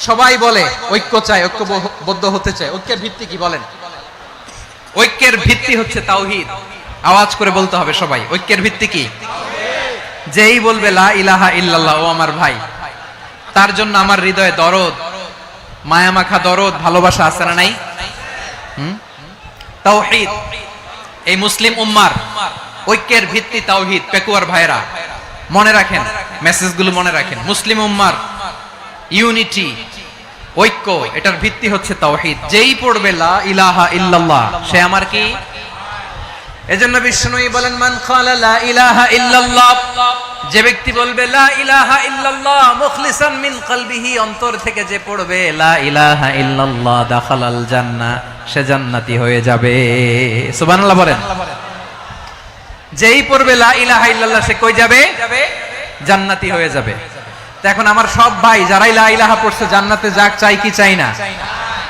সবাই বলে ঐক্য চাই, ঐক্যবদ্ধ হতে চাই। ঐক্যের ভিত্তি কি বলেন? ঐক্যের ভিত্তি হচ্ছে তাওহীদ। আওয়াজ করে বলতে হবে সবাই, ঐক্যের ভিত্তি কি? যেই বলবে লা ইলাহা ইল্লাল্লাহ, ও আমার ভাই, তার জন্য আমার হৃদয়ে দরদ, মায়ামাখা দরদ, ভালোবাসা আছে না নাই? তাওহীদ। এই মুসলিম উম্মার ঐক্যের ভিত্তি তাওহীদ। পেকুয়ার ভাইরা মনে রাখেন, মেসেজগুলো মনে রাখেন। মুসলিম উম্মার ইউনিটি, ঐক্য, এটার ভিত্তি হচ্ছে তাওহীদ। যেই পড়বে লা ইলাহা ইল্লাল্লাহ, সে আমার কি? এজন্য বিষ্ণুই বলেন মান ক্বালা লা ইলাহা ইল্লাল্লাহ, যে ব্যক্তি বলবে লা ইলাহা ইল্লাল্লাহ মুখলিসান মিন কলবিহি, অন্তর থেকে যে পড়বে লা ইলাহা ইল্লাল্লাহ, দাখালাল জান্নাহ, সে জান্নাতি হয়ে যাবে। সুবহানাল্লাহ বলেন। যেই পড়বে লা ইলাহা ইল্লাল্লাহ, সে কই যাবে? জান্নাতি হয়ে যাবে। তো এখন আমার সব ভাই যারাই লা ইলাহা পড়ছে জান্নাতে যাক, চাই কি চাই না?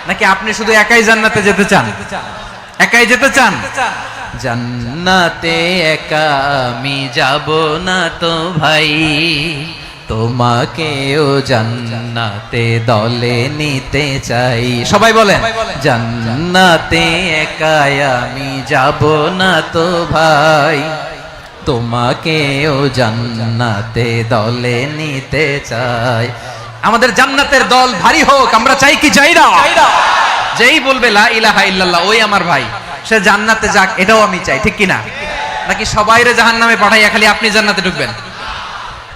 নাকি আপনি শুধু একাই জান্নাতে যেতে চান? একাই যেতে চান? জান্নাতে একা আমি যাব না তো ভাই, তোমাকেও জান্নাতে দলে নিতে চাই। সবাই বলেন জান্নাতে একা আমি যাব না তো ভাই, তোমাকেও জান্নাতে দলে নিতে চাই। আমাদের জান্নাতের দল ভারী হোক, আমরা চাই কি চাই না? যেই বলবে লা ইলাহা ইল্লাল্লাহ, ওই আমার ভাই, সে জান্নাতে যাক, এটাও আমি চাই, ঠিক কিনা? নাকি সবাইরে জাহান্নামে পাঠাইয়া খালি আপনি জান্নাতে ঢুকবেন?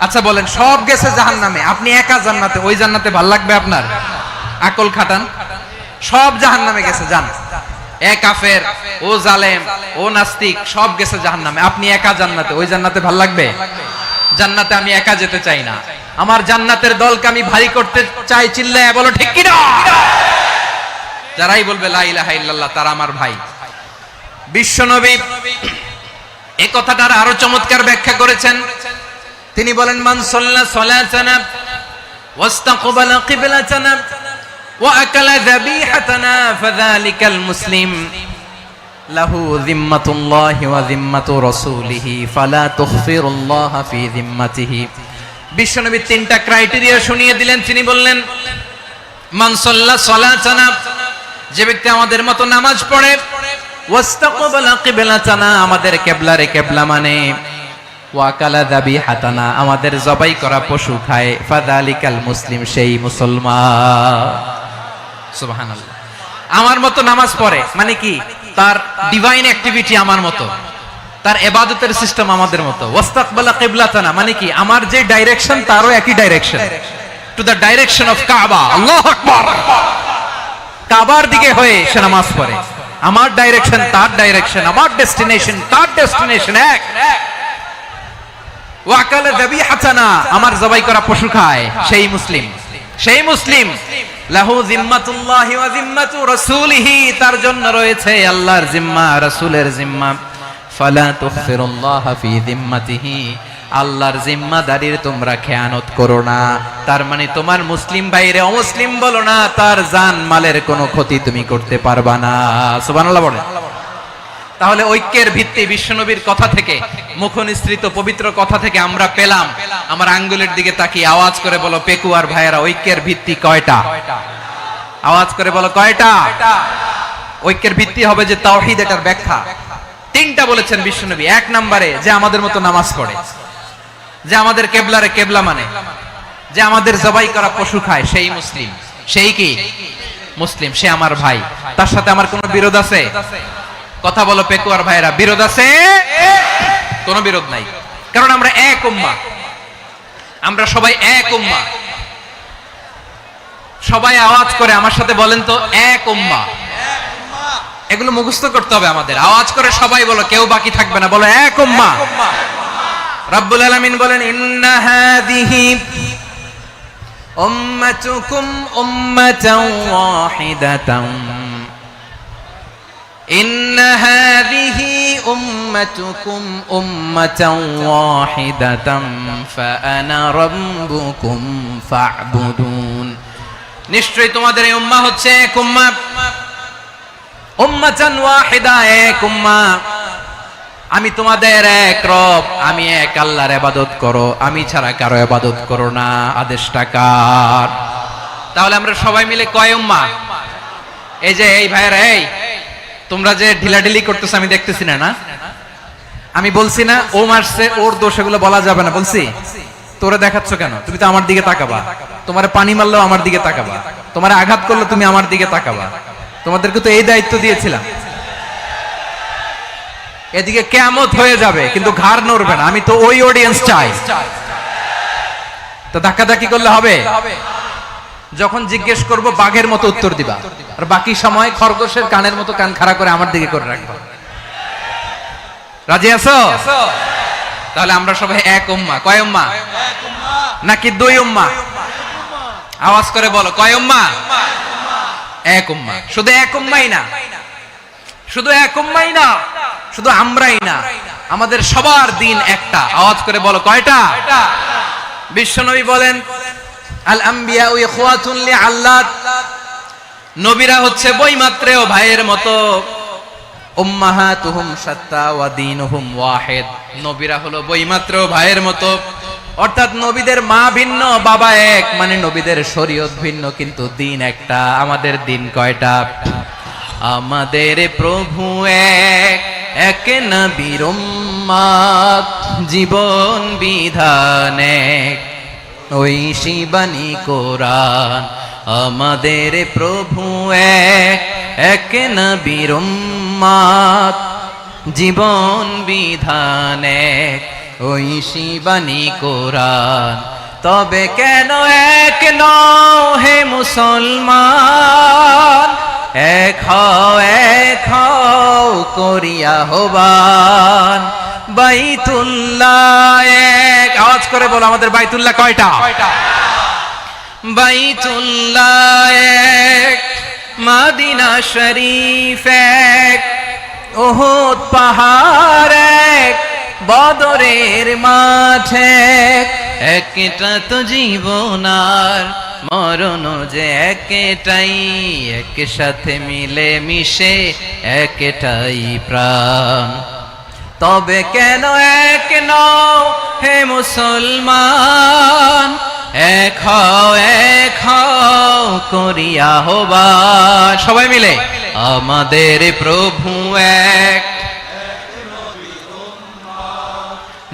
আচ্ছা বলেন, সব গেছে জাহান্নামে, আপনি একা জান্নাতে, ওই জান্নাতে ভাল লাগবে আপনার? আকল খাটান। সব জাহান্নামে গেছে, যান। এ কাফের, ও জালেম, ও নাস্তিক, সব গেছে জাহান্নামে, আপনি একা জান্নাতে, ওই জান্নাতে ভাল লাগবে? জান্নাতে আমি একা যেতে চাই না, আমার জান্নাতের দলকে আমি ভারী করতে চাই। চিল্লায় বলো ঠিক কিনা? যারাই বলবে লা ইলাহা ইল্লাল্লাহ, তারা আমার ভাই। বিশ্বনবী এই কথাটার আরো চমৎকার ব্যাখ্যা করেছেন। তিনি বলেন মান সাল্লা সালাতানা ওয়াস্তাকবালা কিবলাতানা ওয়া আকালা যাবিহাতানা ফাযালিকাল মুসলিম লাহু যিম্মাতুল্লাহি ওয়া যিম্মাতু রাসূলিহি ফালা তুখফিরুল্লাহা ফি যিম্মাতিহি। বিশ্বনবী তিনটা ক্রাইটেরিয়া শুনিয়ে দিলেন। তিনি বললেন মান সাল্লা সালাতানা, যে ব্যক্তি আমাদের মতো নামাজ পড়ে, ওয়াস্তাকবালা কিবলাতানা, আমাদের কিবলারে কিবলা মানে, ওয়াকালা যাবিহাতানা, আমাদের জবাই করা পশু খায়, ফাযালিকাল মুসলিম, সেই মুসলমান। সুবহানাল্লাহ। আমার মতো নামাজ পড়ে মানে কি? তার ডিভাইন অ্যাক্টিভিটি আমার মতো, তার ইবাদতের সিস্টেম আমাদের মতো। ওয়াস্তাকবালা কিবলাতানা মানে কি? আমার যে ডাইরেকশন তারও একই direction, to the direction of কাবা। আল্লাহু আকবার। কাবার দিকে হয়ে সে নামাজ পড়ে। আমার ডাইরেকশন তার ডাইরেকশন, আমার ডেস্টিনেশন তার ডেস্টিনেশন এক। ওয়াকালা যাবিহাতানা, আমার জবাই করা পশু খায়, সেই মুসলিম। সেই মুসলিম লাহু যিম্মাতুল্লাহি ওয়া যিম্মাতু রাসূলিহি, তার জন্য রয়েছে আল্লাহর জিম্মা, রাসূলের জিম্মা। ফালা তুখফিরুল্লাহা ফি যিম্মাতিহি, আল্লাহর জিম্মাদারির তোমরা খেয়ানত করো না। তার মানে তোমার মুসলিম ভাইরে অমুসলিম বলো না, তার জান মালের কোনো ক্ষতি তুমি করতে পারবা না। সুবহানাল্লাহ বলেন। তাহলে ঐক্যের ভিত্তি বিশ্বনবীর কথা থেকে, মুখনিসৃত পবিত্র কথা থেকে আমরা পেলাম। আমার আঙ্গুলের দিকে তাকিয়ে আওয়াজ করে বলো পেকুয়ার ভাইয়েরা, ঐক্যের ভিত্তি কয়টা? আওয়াজ করে বলো কয়টা? ঐক্যের ভিত্তি হবে যে তাওহীদ, এটার ব্যাখ্যা তিনটা বলেছেন বিশ্বনবী। এক নম্বরে যে আমাদের মতো নামাজ পড়ে, যে আমাদের কেবলারে কেবলা মানে, যে আমাদের জবাই করা পশু খায়, সেই মুসলিম। সেই কি মুসলিম? সে আমার ভাই, তার সাথে আমার কোনো বিরোধ আছে? কথা বলো পেকুয়ার ভাইরা, বিরোধ আছে? কোনো বিরোধ নাই, কারণ আমরা এক উম্মাহ, আমরা সবাই এক উম্মাহ। সবাই আওয়াজ করে আমার সাথে বলেন তো, এক উম্মাহ। এগুলো মুখস্থ করতে হবে আমাদের। আওয়াজ করে সবাই বলো, কেউ বাকি থাকবে না, বলো এক উম্মাহ। রব্বুল আলামিন বলেন, ইন্না হাযিহি উম্মাতুকুম উম্মাতাও ওয়াহিদাতাও, ইন্না হাযিহি উম্মাতুকুম উম্মাতাও ওয়াহিদাতাও ফাআনা রাব্বুকুম ফা'বুদুন। নিশ্চয়ই তোমাদের এই উম্মাহ হচ্ছে এক উম্মাহ, উম্মাতান ওয়াহিদা, এক উম্মাহ। আমি তোমাদের এক রব, আমি এক আল্লাহর ইবাদত করো, আমি ছাড়া কারো ইবাদত করো না। আদেশটা কার? তাহলে আমরা সবাই মিলে কয় উম্মাহ? এই যে এই ভাইরা, এই তোমরা যে ঢিলাঢিলি করতেছ আমি দেখতেছি না, না আমি বলছি না ও মারছে ওর দোষ, এগুলো বলা যাবে না। বলছি তোরে দেখাচ্ছ কেন? তুমি তো আমার দিকে তাকাবা। তোমারে পানি মারলেও আমার দিকে তাকাবা, তোমারে আঘাত করলে তুমি আমার দিকে তাকাবা। তোমাদেরকে তো এই দায়িত্ব দিয়েছিলাম। এদিকে কিয়ামত হয়ে যাবে কিন্তু ঘাড় নড়বে না। আমি তো ওই অডিয়েন্স চাই। তো ধাক্কাধাক্কি করলে হবে? যখন জিজ্ঞেস করব বাঘের মতো উত্তর দিবা, আর বাকি সময় খরগোশের কানের মতো কান খাড়া করে আমার দিকে করে রাখবা। রাজি আছো? তাহলে আমরা সবাই এক উম্মাহ। কয় উম্মাহ? নাকি দুই উম্মাহ? আওয়াজ করে বলো, কয় উম্মাহ? এক উম্মাহ। শুধু এক উম্মাহই না, শুধু এক উম্মাহই না, শুধু আমরাই না, আমাদের সবার দিন একটা। আওয়াজ করে বলো কয়টা? বিশ্বনবী বলেন, আল আম্বিয়া ইখওয়াতুন লিআল্লাত, নবীরা হচ্ছে বৈমাত্রেয় ভাইয়ের মতো। উম্মাহাতুহুম শাত্তা ওয়া দীনুহুম ওয়াহিদ, নবীরা হলো বৈমাত্রেয় ভাইয়ের মতো। অর্থাৎ নবীদের মা ভিন্ন, বাবা এক, মানে নবীদের শরীয়ত ভিন্ন, কিন্তু দিন একটা। আমাদের দিন কয়টা? আমাদের প্রভু এক, এক নবীর উম্মাত, জীবন বিধান এক, ঐশী বাণী কোরআন। আমাদের প্রভু এক, এক নবীর উম্মাত, জীবন বিধান এক, ঐশী বাণী কোরআন। তবে কেন এক নও হে মুসলমান? এক হও করিয়া হবান বাইতুল্লাহ এক। আওয়াজ করে বলো, আমাদের বাইতুল্লাহ কয়টা? বাইতুল্লাহ এক, মদিনা শরীফ এক, উহুদ পাহাড় এক, বদরের মাঠ এক। একটা তো জীবন আর মরণ যে একটাই, একসাথে মিলে মিশে একটাই প্রাণ। তবে কেন এক নও হে মুসলমান? এক হও করিয়া হবান। সবাই মিলে, আমাদের প্রভু এক,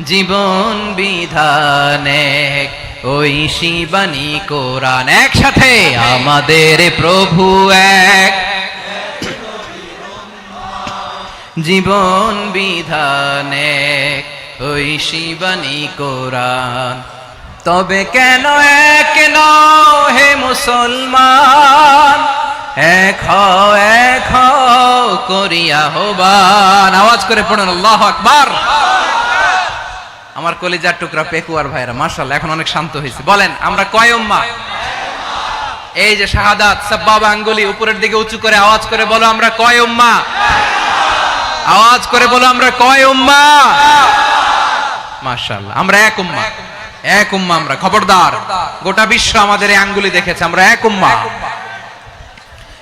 জীবন বিধান এক, ঐশী বাণী কোরআন। একসাথে, আমাদের প্রভু এক, জীবন বিধান এক, ঐশী বাণী কোরআন। তবে কেন এক নও হে মুসলমান? এক হও করিয়া হবান। আওয়াজ করে পড়ুন আল্লাহু আকবার। আমার কলিজার টুকরা পেকুয়ার ভাইরা, মাশাআল্লাহ এখন অনেক শান্ত হয়েছে। বলেন আমরা কয় উম্মাহ? এই যে শাহাদাত সাব্বাবা আঙ্গুলি উপরের দিকে উঁচু করে আওয়াজ করে বলো, আমরা কয় উম্মাহ? আওয়াজ করে বলো, আমরা কয় উম্মাহ? মাশাআল্লাহ, আমরা এক উম্মাহ, এক উম্মাহ আমরা। খবরদার, গোটা বিশ্ব আমাদের এই আঙ্গুলি দেখেছে, আমরা এক উম্মাহ।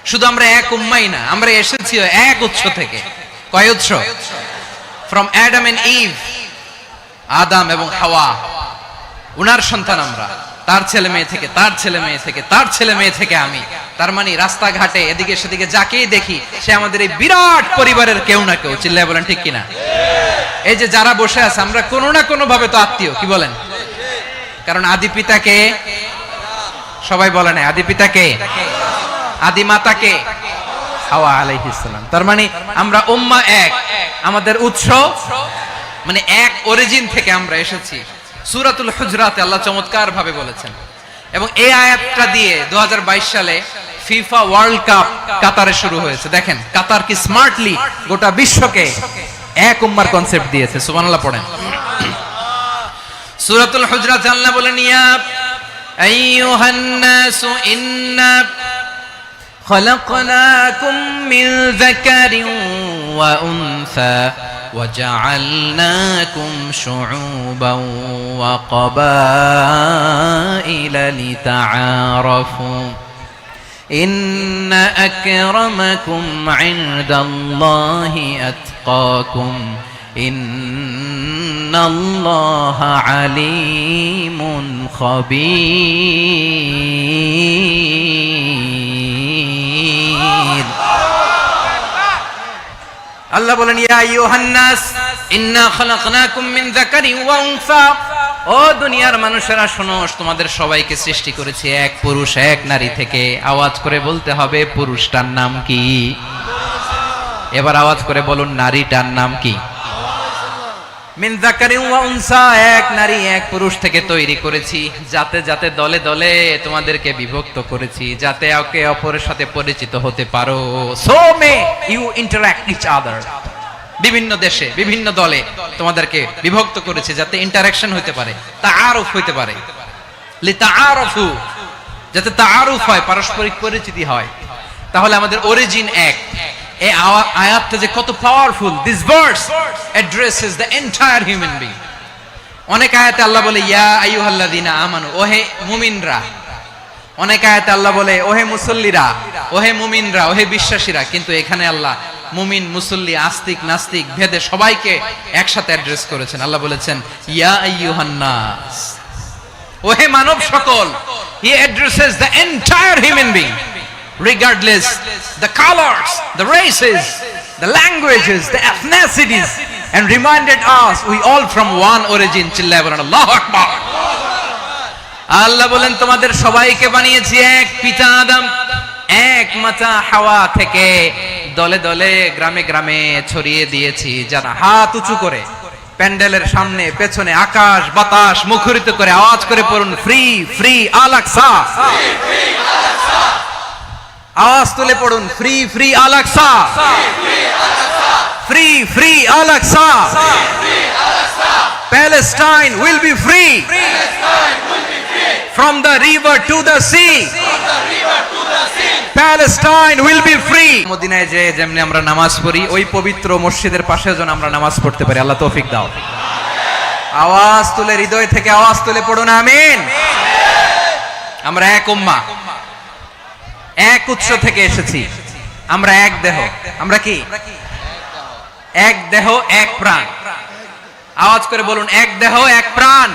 শুধু আমরা এক উম্মাই না, আমরা এসেছি এক উৎস থেকে। কয় উৎস? ফ্রম অ্যাডাম এন্ড ইভ, আদম এবং হাওয়া, উনার সন্তান আমরা। তার ছেলে মেয়ে থেকে, তার ছেলে মেয়ে থেকে, তার ছেলে মেয়ে থেকে আমি। তার মানে রাস্তাঘাটে এদিকে সেদিকে যাকেই দেখি সে আমাদের এই বিরাট পরিবারের কেউ না কেউ। চিল্লায় বলেন ঠিক কিনা? এই যে যারা বসে আছে, আমরা কোনো না কোনো ভাবে তো আত্মীয়, কি বলেন? কারণ আদি পিতাকে সবাই বলে না, আদি পিতাকে, আদি মাতাকে হাওয়া আলাইহিস সালাম। তার মানে আমরা উম্মাহ এক, আমাদের উৎস মানে এক অরিজিন থেকে আমরা এসেছি। সূরাতুল হুজরাতে আল্লাহ চমৎকার ভাবে বলেছেন, এবং এই আয়াতটা দিয়ে 2022 সালে ফিফা ওয়ার্ল্ড কাপ কাতারে শুরু হয়েছে। দেখেন কাতার কি স্মার্টলি গোটা বিশ্বকে এক উম্মার কনসেপ্ট দিয়েছে। সুবহানাল্লাহ পড়েন। সূরাতুল হুজরাতে আল্লাহ বলেন, ইয়া আইয়ুহান নাসু ইন্না خلقناكم من ذكر وأنثى وجعلناكم شعوبا وقبائل لتعارفوا إن أكرمكم عند الله أتقاكم إن الله عليم خبير। আল্লাহ বলেন, ইয়া আইয়ুহান নাস ইন্না খালাকনাকুম মিন যাকারিন ওয়া উনসা, ও দুনিয়ার মানুষেরা শোনো, তোমাদের সবাইকে সৃষ্টি করেছি এক পুরুষ এক নারী থেকে। আওয়াজ করে বলতে হবে, পুরুষটার নাম কি? এবার আওয়াজ করে বলুন, নারীটার নাম কি? মিন যাকারিন ওয়া উনসা, এক নারী এক পুরুষ থেকে তৈরি করেছি। যাতে যাতে দলে দলে তোমাদেরকে বিভক্ত করেছি, যাতে একে অপরের সাথে পরিচিত হতে পারো। So may you interact each other. বিভিন্ন দেশে বিভিন্ন দলে তোমাদেরকে বিভক্ত করেছি যাতে ইন্টারঅ্যাকশন হতে পারে, তাআরুফ হতে পারে। লিতাআরফু, যাতে তাআরুফ হয়, পারস্পরিক পরিচিতি হয়। তাহলে আমাদের অরিজিন এক। এই আয়াতটা যে কত powerful! This verse addresses the entire human being. অনেক আয়াতে আল্লাহ বলে ইয়া আইয়ুহাল্লাযীনা আমানু, ওহে মুমিনরা। অনেক আয়াতে আল্লাহ বলে ওহে মুসল্লিরা, ওহে মুমিনরা, ওহে বিশ্বাসীরা। কিন্তু এখানে আল্লাহ মুমিন মুসল্লি আস্তিক নাস্তিক ভেদে সবাইকে একসাথে অ্যাড্রেস করেছেন। আল্লাহ বলেছেন ইয়া আইয়ুহান নাস, ওহে মানব সকল। হি addresses the entire human being regardless the colors, the races, the languages, the ethnicities, and reminded us we all from one origin. চিল্লায় বলেন আল্লাহু আকবার। আল্লাহ বলেন তোমাদের সবাইকে বানিয়েছি এক পিতা আদম, এক মাতা হাওয়া থেকে। দলে দলে গ্রামে গ্রামে ছড়িয়ে দিয়েছি। যারা হাত উঁচু করে প্যান্ডেলের সামনে পেছনে আকাশ বাতাস মুখরিত করে আওয়াজ করে পড়ুন, ফ্রি ফ্রি আল আকসা। আওয়াজ তুলে পড়ুন, free free Al Aqsa, free free Al Aqsa. Palestine will be free from the river to the sea. Palestine will be free. মদিনায় যে যেমনি আমরা নামাজ পড়ি, ওই পবিত্র মসজিদের পাশে যেন আমরা নামাজ পড়তে পারি। আল্লাহ তৌফিক দাও। আওয়াজ তুলে, হৃদয় থেকে আওয়াজ তুলে পড়ুন আমিন। আমরা এক উম্মাহ, এক উৎস থেকে এসেছি। আমরা এক দেহ। আমরা কি? এক দেহ এক প্রাণ। আওয়াজ করে বলুন, এক দেহ এক প্রাণ।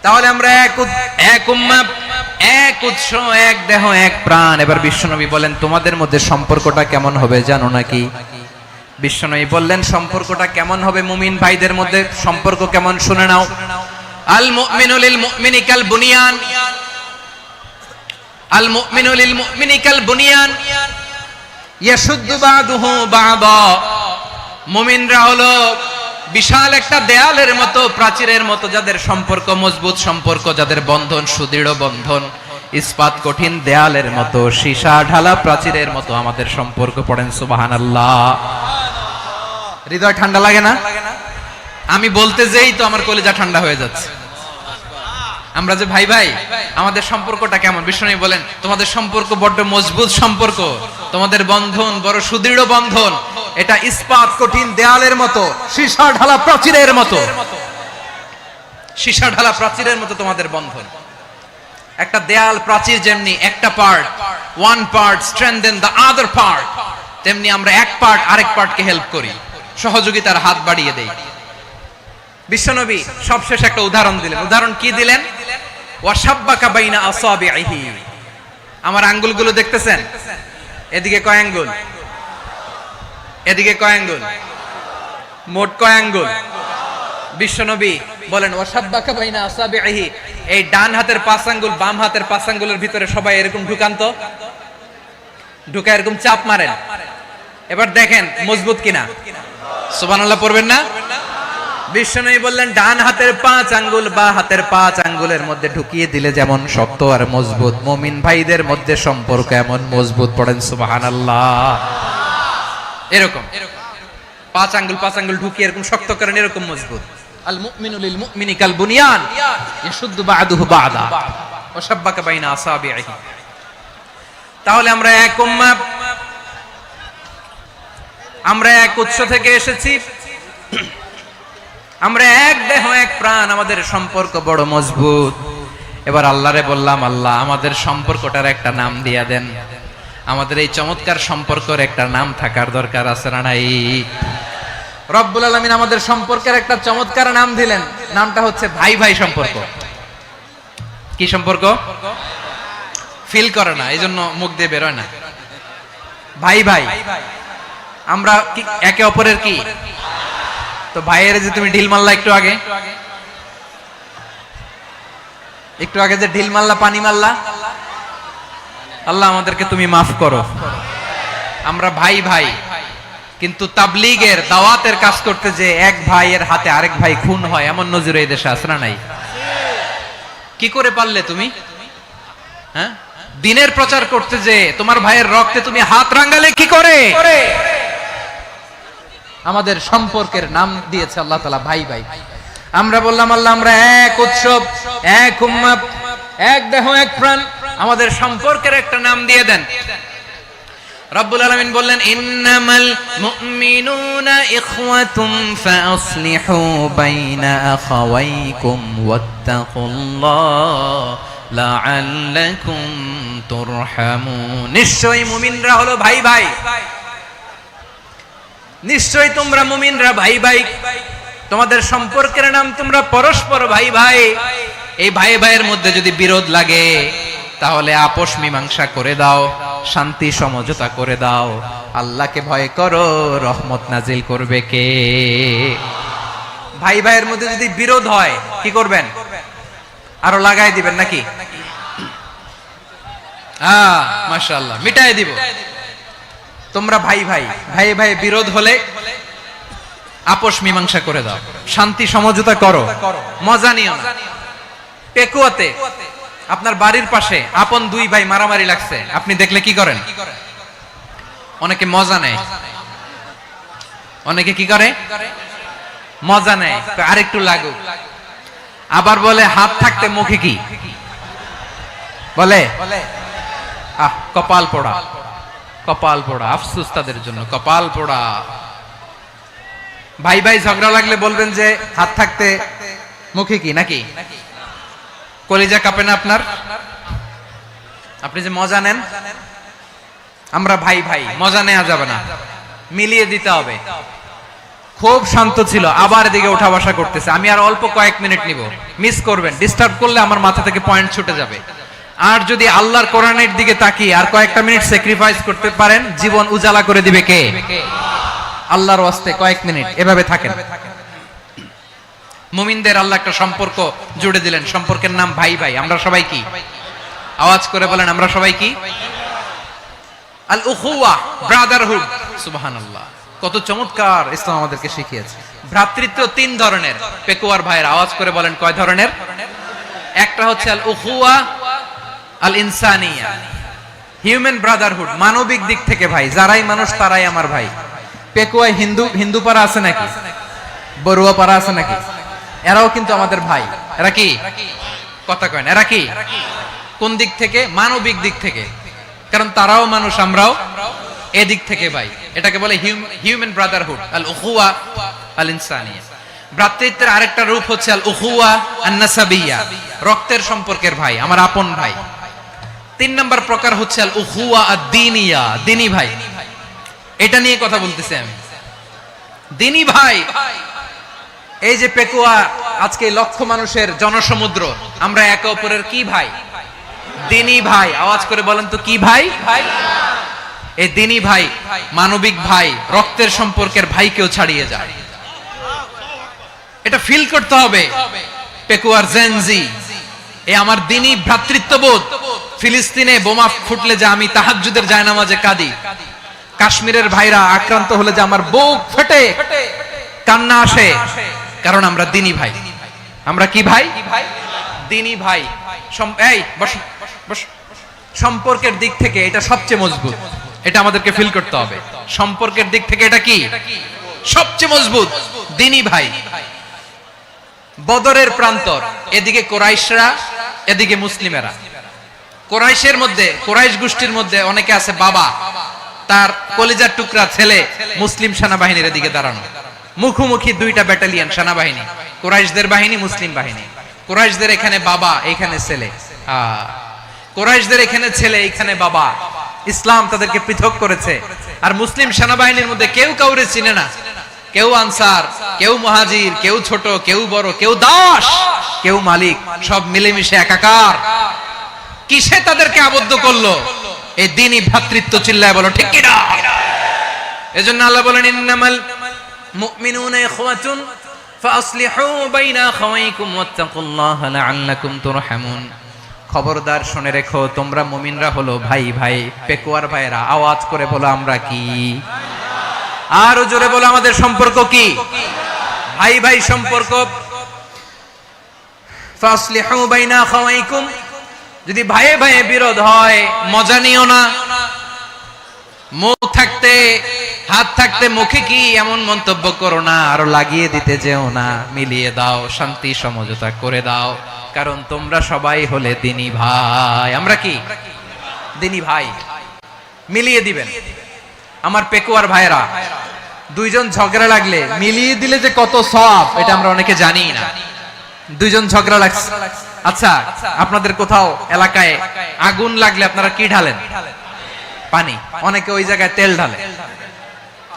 তাহলে আমরা এক উম্মাহ, এক উৎস, এক দেহ এক প্রাণ। এবার বিশ্বনবী বলেন তোমাদের মধ্যে সম্পর্কটা কেমন হবে জানো নাকি? বিশ্বনবী বললেন সম্পর্কটা কেমন হবে মুমিন ভাইদের মধ্যে? সম্পর্ক কেমন শুনে নাও। আল মুমিনু লিল মুমিনি কাল বুনিয়ান, আল মুমিনু লিল মুমিনি কাল বুনিয়ান ইয়াশুদ্দু বাদুহু বাদা। মুমিনরা হলো বিশাল একটা দেয়ালের মতো, প্রাচীরের মতো, যাদের সম্পর্ক মজবুত সম্পর্ক, যাদের বন্ধন সুদৃঢ় বন্ধন, ইস্পাত কঠিন দেয়ালের মতো, সীসা ঢালা প্রাচীরের মতো আমাদের সম্পর্ক। পড়েন সুবহানাল্লাহ। হৃদয় ঠান্ডা লাগে না? আমি বলতে যেই তো আমার কলিজা ঠান্ডা হয়ে যাচ্ছে। আমরা যে ভাই ভাই, আমাদের সম্পর্কটা কেমন? বিষ্ণু বলেন তোমাদের সম্পর্ক বড্ড মজবুত সম্পর্ক, তোমাদের বন্ধন বড় সুদৃঢ় বন্ধন, এটা ইস্পাত কঠিন দেয়ালের মতো, সীসা ঢালা প্রাচীরের মতো, সীসা ঢালা প্রাচীরের মতো তোমাদের বন্ধন। একটা দেয়াল প্রাচীর যেমনি একটা part, one part strengthen the other part, তেমনি আমরা এক পার্ট আরেক পার্টকে হেল্প করি, সহযোগিতার হাত বাড়িয়ে দেই। বিশ্বনবী সবশেষ একটা উদাহরণ দিলেন। উদাহরণ কি দিলেন? ওয়াশাব্বাকা বাইনা আসাবিহি, আমার আঙ্গুলগুলো দেখতেছেন? এদিকে কয় আঙ্গুল, এদিকে কয় আঙ্গুল, মোট কয় আঙ্গুল? বিশ্বনবী বলেন ওয়াশাব্বাকা বাইনা আসাবিহি, এই ডান হাতের 5 আঙ্গুল বাম হাতের 5 আঙ্গুলের ভিতরে সবাই এরকম ঢুকান তো, ঢুকা এরকম চাপ মারেন, এবার দেখেন মজবুত কিনা। সুবহানাল্লাহ পড়বেন না? বিশ্বনবী বললেন ডান হাতের 5 আঙ্গুল বা হাতের 5 আঙ্গুলের মধ্যে ঢুকিয়ে দিলে যেমন শক্ত আর মজবুত, মুমিন ভাইদের মধ্যে সম্পর্ক এমন মজবুত। পড়েন সুবহানাল্লাহ। এরকম 5 আঙ্গুল ঢুকিয়ে এরকম শক্ত করেন, এরকম মজবুত। আল মুমিনু লিল মুমিনি কাল বুনিয়ান ইয়াশুদ্দু বা'দুহু বা'দা ওয়া শাব্বাকা বাইনা আসাবিহি। তাহলে আমরা এক উম্মাহ, আমরা এক উৎস থেকে এসেছি, আমরা এক দেহ এক প্রাণ, আমাদের সম্পর্ক বড় মজবুত। এবার আল্লাহরে বললাম, আল্লাহ আমাদের সম্পর্কটার একটা নাম দিয়া দেন, আমাদের এই চমৎকার সম্পর্কের একটা নাম থাকার দরকার আছে না নাই? রব্বুল আলামিন আমাদের সম্পর্কের একটা চমৎকার নাম দিলেন, নামটা হচ্ছে ভাই ভাই সম্পর্ক। কি সম্পর্ক? ফিল করে না, এই জন্য মুখ দিয়ে বেরোয় না। ভাই ভাই, আমরা একে অপরের কি? তো ভাইয়ের যে তুমি ঢিল মারলা একটু আগে, একটু আগে যে ঢিল মারলা, পানি মারলা, আল্লাহ আমাদেরকে তুমি মাফ করো। আমরা ভাই ভাই, কিন্তু তাবলীগের দাওয়াতের কাজ করতে যে এক ভাইয়ের হাতে আরেক ভাই খুন হয়, এমন নজির এই দেশে আছে না নাই? কি করে পারলে তুমি? হ্যাঁ, দিনের প্রচার করতে যে তোমার ভাইয়ের রক্তে তুমি হাত রাঙালে কি করে? আমাদের সম্পর্কের নাম দিয়েছে আল্লাহ তাআলা ভাই ভাই। আমরা বললাম আল্লাহ আমরা এক উৎসব, এক উম্মাহ, এক দেহ এক প্রাণ, আমাদের সম্পর্কের একটা নাম দিয়ে দেন। রব্বুল আলামিন বললেন ইন্নামাল মুমিনুনা ইখওয়াতুম ফাসলিহু বাইনা আখাওয়াইকুম ওয়াত্তাকুল্লাহ লাআল্লাকুম তুরহামুন। নিশ্চয়ই মুমিনরা হলো ভাই ভাই, নিশ্চয়ই তোমরা মুমিনরা ভাই ভাই, তোমাদের সম্পর্কের নাম তোমরা পরস্পর ভাই ভাই। এই ভাই ভাইয়ের মধ্যে যদি বিরোধ লাগে তাহলে আপোষ মীমাংসা করে দাও, শান্তি সমঝোতা করে দাও। আল্লাহকে ভয় করো, রহমত নাজিল করবে কে? ভাই ভাইয়ের মধ্যে যদি বিরোধ হয় কি করবেন? আরো লাগাই দিবেন নাকি? মাশাআল্লাহ, মিটাই দিব। তোমরা ভাই ভাই, ভাই ভাই বিরোধ হলে আপোষ মীমাংসা করে দাও, শান্তি সমঝোতা করো, মজা নিও না। পেকুয়াতে আপনার বাড়ির পাশে আপন 2 ভাই মারামারি লাগছে, আপনি দেখলে কি করেন? অনেকে মজা নেয়, অনেকে কি করে? মজা নেয়, আরেকটু লাগুক। আবার বলে হাত থাকতে মুখে কি বলে? কপাল পোড়া, কপাল পোড়া। আফসোস তাদের জন্য, কপাল পোড়া। ভাই ভাই ঝগড়া লাগলে বলবেন যে হাত থাকতে মুখে কি, নাকি? কলিজা কাঁপে না আপনার? আপনি যে মজা নেন, আমরা ভাই ভাই, মজা নেওয়া যাবে না, মিলিয়ে দিতে হবে। খুব শান্ত ছিল, আবার এদিকে ওঠা বসা করতেছে। আমি আর অল্প কয়েক মিনিট নিব, মিস করবেন। ডিস্টার্ব করলে আমার মাথা থেকে পয়েন্ট ছুটে যাবে। আর যদি আল্লাহর কোরআনের দিকে তাকিয়ে আর কয়েকটা মিনিট স্যাক্রিফাইস করতে পারেন, জীবন উজালা করে দিবে কে? আল্লাহর ওয়াস্তে কয়েক মিনিট এভাবে থাকেন। মুমিনদের আল্লাহ একটা সম্পর্ক জুড়ে দিলেন, সম্পর্কের নাম ভাই ভাই। আমরা সবাই কি? আওয়াজ করে বলেন, আমরা সবাই কি? আল উখুওয়া, ব্রাদারহুড। সুবহানাল্লাহ, কত চমৎকার ইসলাম আমাদেরকে শিখিয়েছে। ভ্রাতৃত্ব 3 ধরনের। পেকুয়ার ভাইয়ের আওয়াজ করে বলেন কয় ধরনের? একটা হচ্ছে আল উখুওয়া আল ইনসানিয়া, হিউম্যান ব্রাদারহুড, মানবিক দিক থেকে ভাই, যারাই মানুষ তারাই আমার ভাই। পেকুয়ায় হিন্দু পাড়া আছে নাকি? বড়ুয়া পাড়া আছে নাকি? এরাও কিন্তু আমাদের ভাই। এরা কি? কথা কয় না। এরা কি? কোন দিক থেকে? মানবিক দিক থেকে, কারণ তারাও মানুষ, আমরাও এদিক থেকে ভাই। এটাকে বলে হিউম্যান ব্রাদারহুড, আল উখুয়া আল ইনসানিয়া। ভ্রাতৃত্বের আরেকটা রূপ হচ্ছে আল উখুয়া আন নাসাবিয়া, রক্তের সম্পর্কের ভাই, আমার আপন ভাই। 3 নম্বর প্রকার হচ্ছে আল উখুয়া আদ-দীনিয়া, দিনী ভাই। এটা নিয়ে কথা বলতেছি আমি। দিনী ভাই, এই যে পেকুয়া, আজকে লক্ষ মানুষের জনসমুদ্র, আমরা একে অপরের কি ভাই? দিনী ভাই। আওয়াজ করে বলেন তো কি ভাই? এই দিনী ভাই, মানবিক ভাই, রক্তের সম্পর্কের ভাইকেও ছাড়িয়ে যায়। এটা ফিল করতে হবে। পেকুয়ার জেনজি, এই আমার দিনী ভ্রাতৃত্ববোধ। ফিলিস্তিনে বোমা ফুটলে যে আমি তাহাজ্জুদের জায়নামাজে কাঁদি, কাশ্মীরের ভাইরা আক্রান্ত হলে যে আমার বুক ফেটে কান্না আসে, কারণ আমরা দিনী ভাই। আমরা কি ভাই? দিনী ভাই। এই বসো বসো। সম্পর্কের দিক থেকে এটা সবচেয়ে মজবুত, এটা আমাদেরকে ফিল করতে হবে। সম্পর্কের দিক থেকে এটা কি? সবচেয়ে মজবুত, দিনী ভাই। বদরের প্রান্তর, এদিকে কোরাইশরা, এদিকে মুসলিমেরা। কোরাইশের মধ্যে, কোরাইশ গোষ্ঠীর মধ্যে অনেকে আছে বাবা, তার কলিজার টুকরা ছেলে মুসলিম সেনাবাহিনীর এদিকে দাঁড়ানো। মুখোমুখি দুইটা ব্যাটালিয়ন সেনাবাহিনী, কোরাইশদের বাহিনী, মুসলিম বাহিনী। কোরাইশদের এখানে বাবা, এখানে ছেলে। কোরাইশদের এখানে ছেলে, এখানে বাবা। ইসলাম তাদেরকে পৃথক করেছে। আর মুসলিম সেনাবাহিনীর মধ্যে কেউ কাউরে চিনে না। কেউ আনসার, কেউ মুহাজির, কেউ ছোট, কেউ বড়, কেউ দাস, কেউ মালিক, সব মিলেমিশে একাকার। কিসে তাদেরকে আবদ্ধ করলো? এই দ্বীনি ভ্রাতৃত্ব। চিল্লায় বলো ঠিক কি না? এজন্য আল্লাহ বলেন, ইন্নামাল মুমিনুনা ইখওয়াতুন ফাসলিহু বাইনা আখাওয়াইকুম ওয়াত্তাকুল্লাহা লাআল্লাকুম তুরহামুন। খবরদার শুনে রেখো, তোমরা মুমিনরা হলো ভাই ভাই। পেকুয়ার ভাইরা আওয়াজ করে বলো আমরা কি? আরো জোরে বলো আমাদের সম্পর্ক কি? ভাই ভাই সম্পর্ক। ফাসলিহু বাইনা আখাওয়াইকুম, যদি ভাইয়ে ভাইয়ে বিরোধ হয় মজা নিও না। মুখ থাকতে, হাত থাকতে মুখে কি এমন মন্তব্য করো না, আরো লাগিয়ে দিতে যেও না। মিলিয়ে দাও, শান্তি সমঝোতা করে দাও, কারণ তোমরা সবাই হলে দিনী ভাই। আমরা কি? দিনী ভাই। মিলিয়ে দিবেন। আমার পেকুয়ার ভাইরা, দুইজন ঝগড়া লাগলে মিলিয়ে দিলে যে কত সওয়াব, এটা আমরা অনেকে জানি না। দুইজন ঝগড়া লাগছে, আচ্ছা আপনাদের কোথাও এলাকায় আগুন লাগলে আপনারা কি ঢালেন? পানি। অনেকে ওই জায়গায় তেল ঢালে।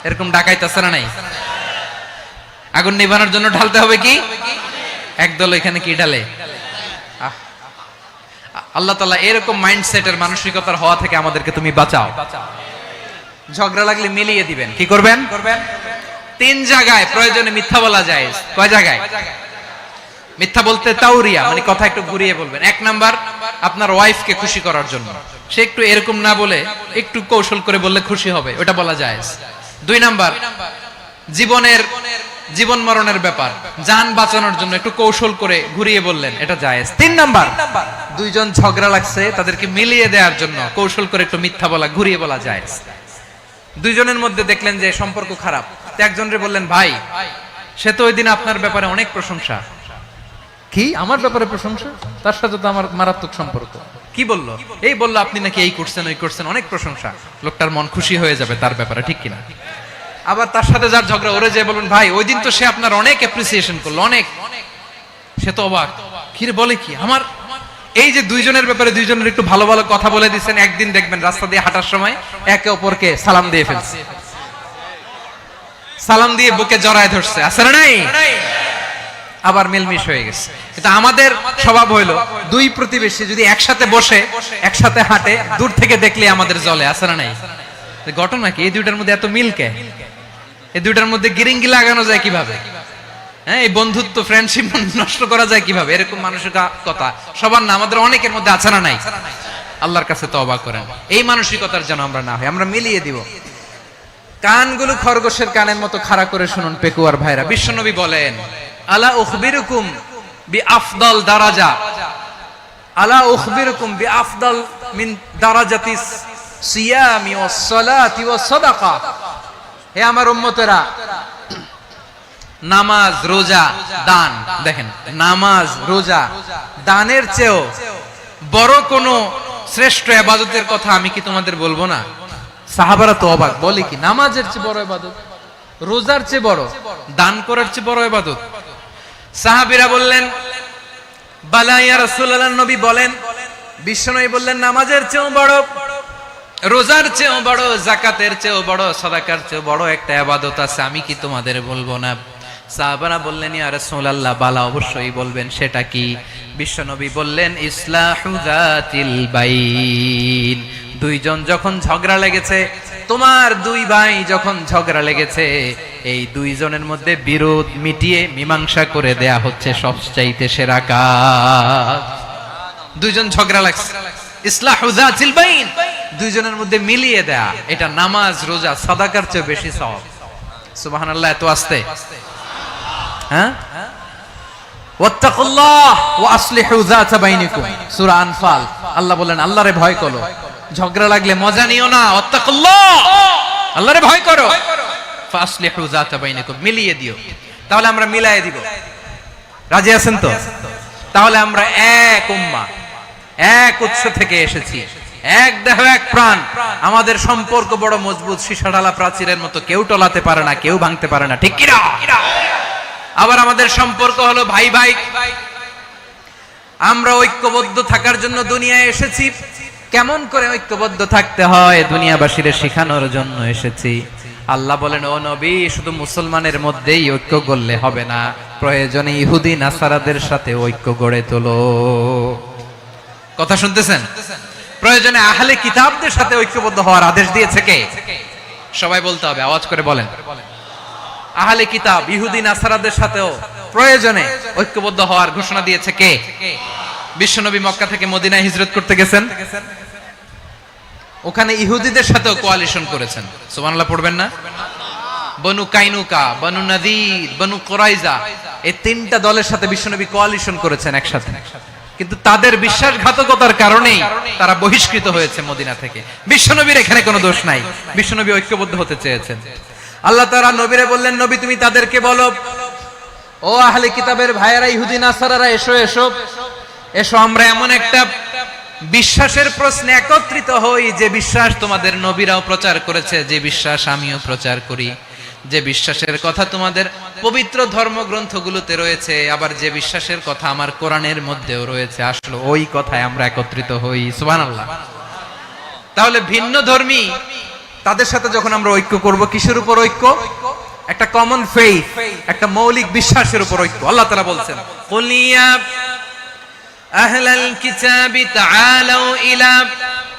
এরকম ডাকাইতে আছে না নাই? আগুন নিভানোর জন্য ঢালতে হবে কি? একদল এখানে কি ঢালে? আল্লাহ তাআলা এরকম মাইন্ডসেটের, মানসিকতার হওয়া থেকে আমাদেরকে তুমি বাঁচাও। ঝগড়া লাগলে মিলিয়ে দিবেন। কি করবেন? 3 জায়গায় প্রয়োজনে মিথ্যা বলা যায়। কয় জায়গায় মিথ্যা বলতে? তাওরিয়া, মানে কথা একটু ঘুরিয়ে বলবেন। 1 নাম্বার, আপনার ওয়াইফকে খুশি করার জন্য। সে একটু এরকম না বলে একটু কৌশল করে বললে খুশি হবে, ওটা বলা যায়। 2 নাম্বার, জীবন মরণের ব্যাপার, জান বাঁচানোর জন্য একটু কৌশল করে ঘুরিয়ে বললেন, এটা জায়েজ। 3 নাম্বার, দুইজন ঝগড়া লাগছে, তাদেরকে মিলিয়ে দেওয়ার জন্য কৌশল করে একটু মিথ্যা বলা, ঘুরিয়ে বলা জায়েজ। দুইজনের মধ্যে দেখলেন যে সম্পর্ক খারাপ, তো একজনরে বললেন, ভাই সে তো ওই দিন আপনার ব্যাপারে অনেক প্রশংসা। কি? আমার ব্যাপারে প্রশংসা? তার সাথে তো আমার মারাত্মক সম্পর্ক। কি বললো? এই বললো আপনি নাকি এই করছেন, ওই করছেন, অনেক প্রশংসা। লোকটার মন খুশি হয়ে যাবে তার ব্যাপারে, ঠিক কিনা? আবার তার সাথে যার ঝগড়া, ওরে যে বলুন, ভাই ওই দিন তো সে আপনার অনেক অ্যাপ্রিসিয়েশন করলো, অনেক। সে তো অবাক, কিরে বলে কি? আমার এই যে দুইজনের ব্যাপারে দুইজনের একটু ভালো ভালো কথা বলে দিচ্ছেন, একদিন দেখবেন রাস্তা দিয়ে হাঁটার সময় একে অপরকে সালাম দিয়ে ফেলছে, সালাম দিয়ে বুকে জড়ায় ধরছে, আছে না নাই? আবার মিলমিশ হয়ে গেছে। কিন্তু আমাদের স্বভাব হইলো, দুই প্রতিবেশী যদি একসাথে বসে একসাথে হাঁটে, দূর থেকে দেখলে আমাদের জ্বলে, আছে না নাই? ঘটনা কি? এই দুইটার মধ্যে এত মিল কে? এই দুইটার মধ্যে গিরিঙ্গি লাগানো যায় কিভাবে? হ্যাঁ, এই বন্ধুত্ব, ফ্রেন্ডশিপ নষ্ট করা যায় কিভাবে? এরকম মানসিকতা সবার না, আমাদের অনেকের মধ্যে আছে না নাই? আল্লাহর কাছে তওবা করেন, এই মানসিকতার যেন আমরা না হই, আমরা মিলিয়ে দিব। কানগুলো খরগোশের কানের মতো খাড়া করে শুনুন পেকুয়ার ভাইরা। বিশ্বনবী বলেন, আলা উখবিরুকুম বিআফদাল দারাজা, আলা উখবিরুকুম বিআফদাল মিন দারাজাতিস সিয়ামি ওয়াস সালাতি ওয়াস সাদাকা। হে আমার উম্মতেরা, নামাজ, রোজা, দান। দেখেন, নামাজ, রোজা, দানের চেয়েও বড় কোন শ্রেষ্ঠ ইবাদতের কথা আমি কি তোমাদের বলবো না? সাহাবারা তো অবাক, বলে কি নামাজের চেয়ে বড় ইবাদত, রোজার চেয়ে বড়, দান করার চেয়ে বড় ইবাদত? সাহাবীরা বললেন, বালা ইয়া রাসূলুল্লাহ, নবী বলেন। বিশ্বনবী বললেন, নামাজের চেয়েও বড়, রোজার চেয়েও বড়, যাকাতের চেয়েও বড়, সাদাকার চেয়েও বড় একটা ইবাদত আছে, আমি কি তোমাদের বলবো না? সাহাবারা বললেন, ইয়া রাসূলুল্লাহ, বালা, অবশ্যই বলবেন, সেটা কি? বিশ্বনবী বললেন, ইসলাহু যাতিল বাইন। দুইজন যখন ঝগড়া লেগেছে, তোমার দুই ভাই যখন ঝগড়া লেগেছে, এই দুইজনের মধ্যে বিরোধ মিটিয়ে মীমাংসা করে দেয়া হচ্ছে সবচাইতে সেরা কাজ। দুইজন ঝগড়া লাগছে, ইসলাহু যাতিল বাইন, দুইজনের মধ্যে মিলিয়ে দেয়া, এটা নামাজ, রোজা, সাদাকার চেয়ে বেশি সওয়াব। সুবহানাল্লাহ, এত আস্তে, হ্যাঁ? ওয়াত্তাকুল্লাহ ওয়া আসলিহু যাতা বাইনিকুম, সূরা আনফাল। আল্লাহ বলেন, আল্লাহরে ভয় করো, ঝগড়া লাগলে মজা নিও না, ওয়াত্তাকুল্লাহ, আল্লাহরে ভয় করো, ফাসলিহু যাতা বাইনিকুম, মিলিয়ে দিও। তাহলে আমরা মিলায়ে দিব, রাজি আছেন তো? তাহলে আমরা এক উম্মাহ, এক উৎস থেকে এসেছি, এক দেহ, এক প্রাণ। আমাদের সম্পর্ক বড় মজবুত, সীসাঢালা প্রাচীরের মতো, কেউ টলাতে পারে না, কেউ ভাঙতে পারে না, ঠিক কি না? আবার আমাদের সম্পর্ক হলো ভাই ভাই। আমরা ঐক্যবদ্ধ থাকার জন্য দুনিয়ায় এসেছি। কেমন করে ঐক্যবদ্ধ থাকতে হয় দুনিয়াবাসীদের শেখানোর জন্য এসেছি। আল্লাহ বলেন, ও নবী, শুধু মুসলমানের মধ্যেই ঐক্য গড়লে হবে না, প্রয়োজনে ইহুদি নাসারাদের সাথে ঐক্য গড়ে তোলো। কথা শুনতেছেন? প্রয়োজনে আহলে কিতাবদের সাথে ঐক্যবদ্ধ হওয়ার আদেশ দিয়েছে কে? সবাই বলতে হবে, আওয়াজ করে বলেন। আহলে কিতাব, ইহুদি নাসারাদের সাথেও প্রয়োজনে ঐক্যবদ্ধ হওয়ার ঘোষণা দিয়েছে কে? বিশ্বনবী মক্কা থেকে মদিনায় হিজরত করতে গেছেন, ওখানে ইহুদিদের সাথেও কোয়ালিশন করেছেন। সুবহানাল্লাহ পড়বেন না? বনু কাইনুকা, বনু নাদির, বনু কুরাইজা, এই তিনটা দলের সাথে বিশ্বনবী কোয়ালিশন করেছেন একসাথে। কিন্তু তাদের বিশ্বাসঘাতকতার কারণেই তারা বহিষ্কৃত হয়েছে মদিনা থেকে। বিশ্বনবীর এখানে কোনো দোষ নাই, বিশ্বনবী ঐক্যবদ্ধ হতে চেয়েছেন। আল্লাহ তাআলা নবীরে বললেন, নবী তুমি তাদেরকে বলো, ও আহলে কিতাবের ভাইয়েরা, ইহুদি নাসারারা, এসো এসো এসো, আমরা এমন একটা বিশ্বাসের প্রশ্নে একত্রিত হই, যে বিশ্বাস তোমাদের নবীরাও প্রচার করেছে, যে বিশ্বাস আমিও প্রচার করি, যে বিশ্বাসের কথা তোমাদের পবিত্র ধর্মগ্রন্থগুলোতে রয়েছে, আবার যে বিশ্বাসের কথা আমার কোরআনের মধ্যেও রয়েছে, আসলে ওই কথায় আমরা একত্রিত হই। সুবহানাল্লাহ। তাহলে ভিন্ন ধর্মী তাদের সাথে যখন আমরা ঐক্য করব, কিসের উপর ঐক্য? একটা কমন ফেইথ, একটা মৌলিক বিশ্বাসের উপর ঐক্য। আল্লাহ তাআলা বলছেন, কুল ইয়া আহলাল কিতাবি তাআলাউ ইলা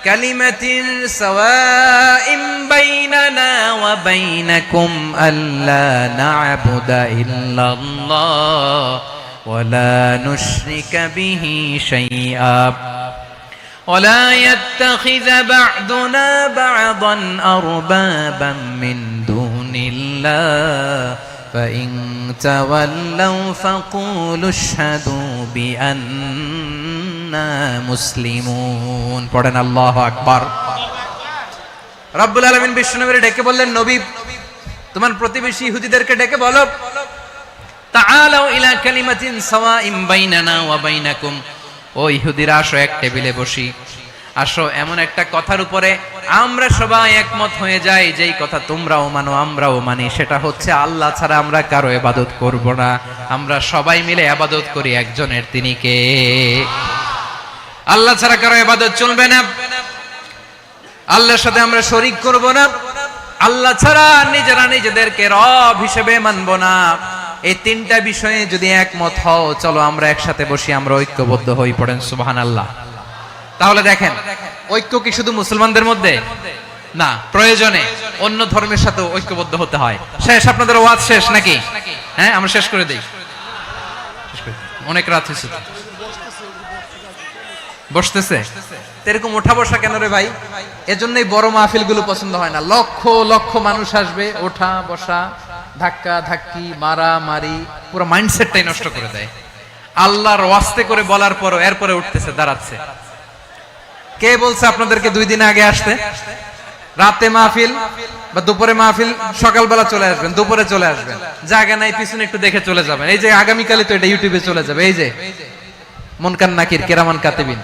কালিমাতিন সাওয়াইন বাইনানা ওয়া বাইনাকুম আল্লা না'বুদা ইল্লাল্লাহ ওয়া লা নুশরিকা বিহি শাইআ ولا يتخذ بعضنا بعضا أربابا من دون الله فإن تولوا فقولوا اشهدوا بأننا مسلمون। পড়েন আল্লাহু আকবার। রব্বুল আলামিন বিশ্বনবীর ডেকে বললেন, নবী তোমার প্রতিবেশী ইহুদিদেরকে ডেকে বলো, তাআলাউ ইলা কালিমাতিন সাওয়াইন বাইনানা ওয়া বাইনাকুম, ও ইহুদিরা, আসো এক টেবিলে বসি, আসো এমন একটা কথার উপরে আমরা সবাই একমত হয়ে যাই, যেই কথা তোমরাও মানো আমরাও মানি, সেটা হচ্ছে আল্লাহ ছাড়া আমরা কারো ইবাদত করব না, আমরা সবাই মিলে ইবাদত করি একজনের, তিনি কে? আল্লাহ ছাড়া কারো ইবাদত চলবে না, আল্লাহর সাথে আমরা শরীক করব না, আল্লাহ ছাড়া নিজেরা নিজেদেরকে রব হিসেবে মানব না। এই তিনটা বিষয়ে যদি একমত হও, চলো আমরা একসাথে বসি, আমরা ঐক্যবদ্ধ হই। পড়েন সুবহানাল্লাহ। তাহলে দেখেন, ঐক্য কি শুধু মুসলমানদের মধ্যে না, প্রয়োজনে অন্য ধর্মের সাথে ঐক্যবদ্ধ হতে হয়। শেষ, আপনাদের ওয়াজ শেষ নাকি? হ্যাঁ, আমরা শেষ করে দেই, অনেক রাত হয়েছে। বসতেছে এরকম ওঠা বসা কেন রে ভাই? এজন্যই বড় মাহফিল গুলো পছন্দ হয় না। লক্ষ লক্ষ মানুষ আসবে, ওঠা বসা, ধাক্কা ধাক্কি, মারা মারি, পুরো মাইন্ডসেটটাই নষ্ট করে দেয়। আল্লাহর ওয়াস্তে করে বলার পরও এরপরে উঠতেছে, দাঁড়াচ্ছে। কে বলছে আপনাদেরকে 2 দিন আগে আসতে? রাতে মাহফিল বা দুপুরে মাহফিল, সকালবেলা চলে আসবেন, দুপুরে চলে আসবেন, জায়গা নাই পিছনে একটু দেখে চলে যাবেন। এই যে আগামীকালই তো এটা ইউটিউবে চলে যাবে। এই যে মুনকার নাকির কিরামান কাতিবিন,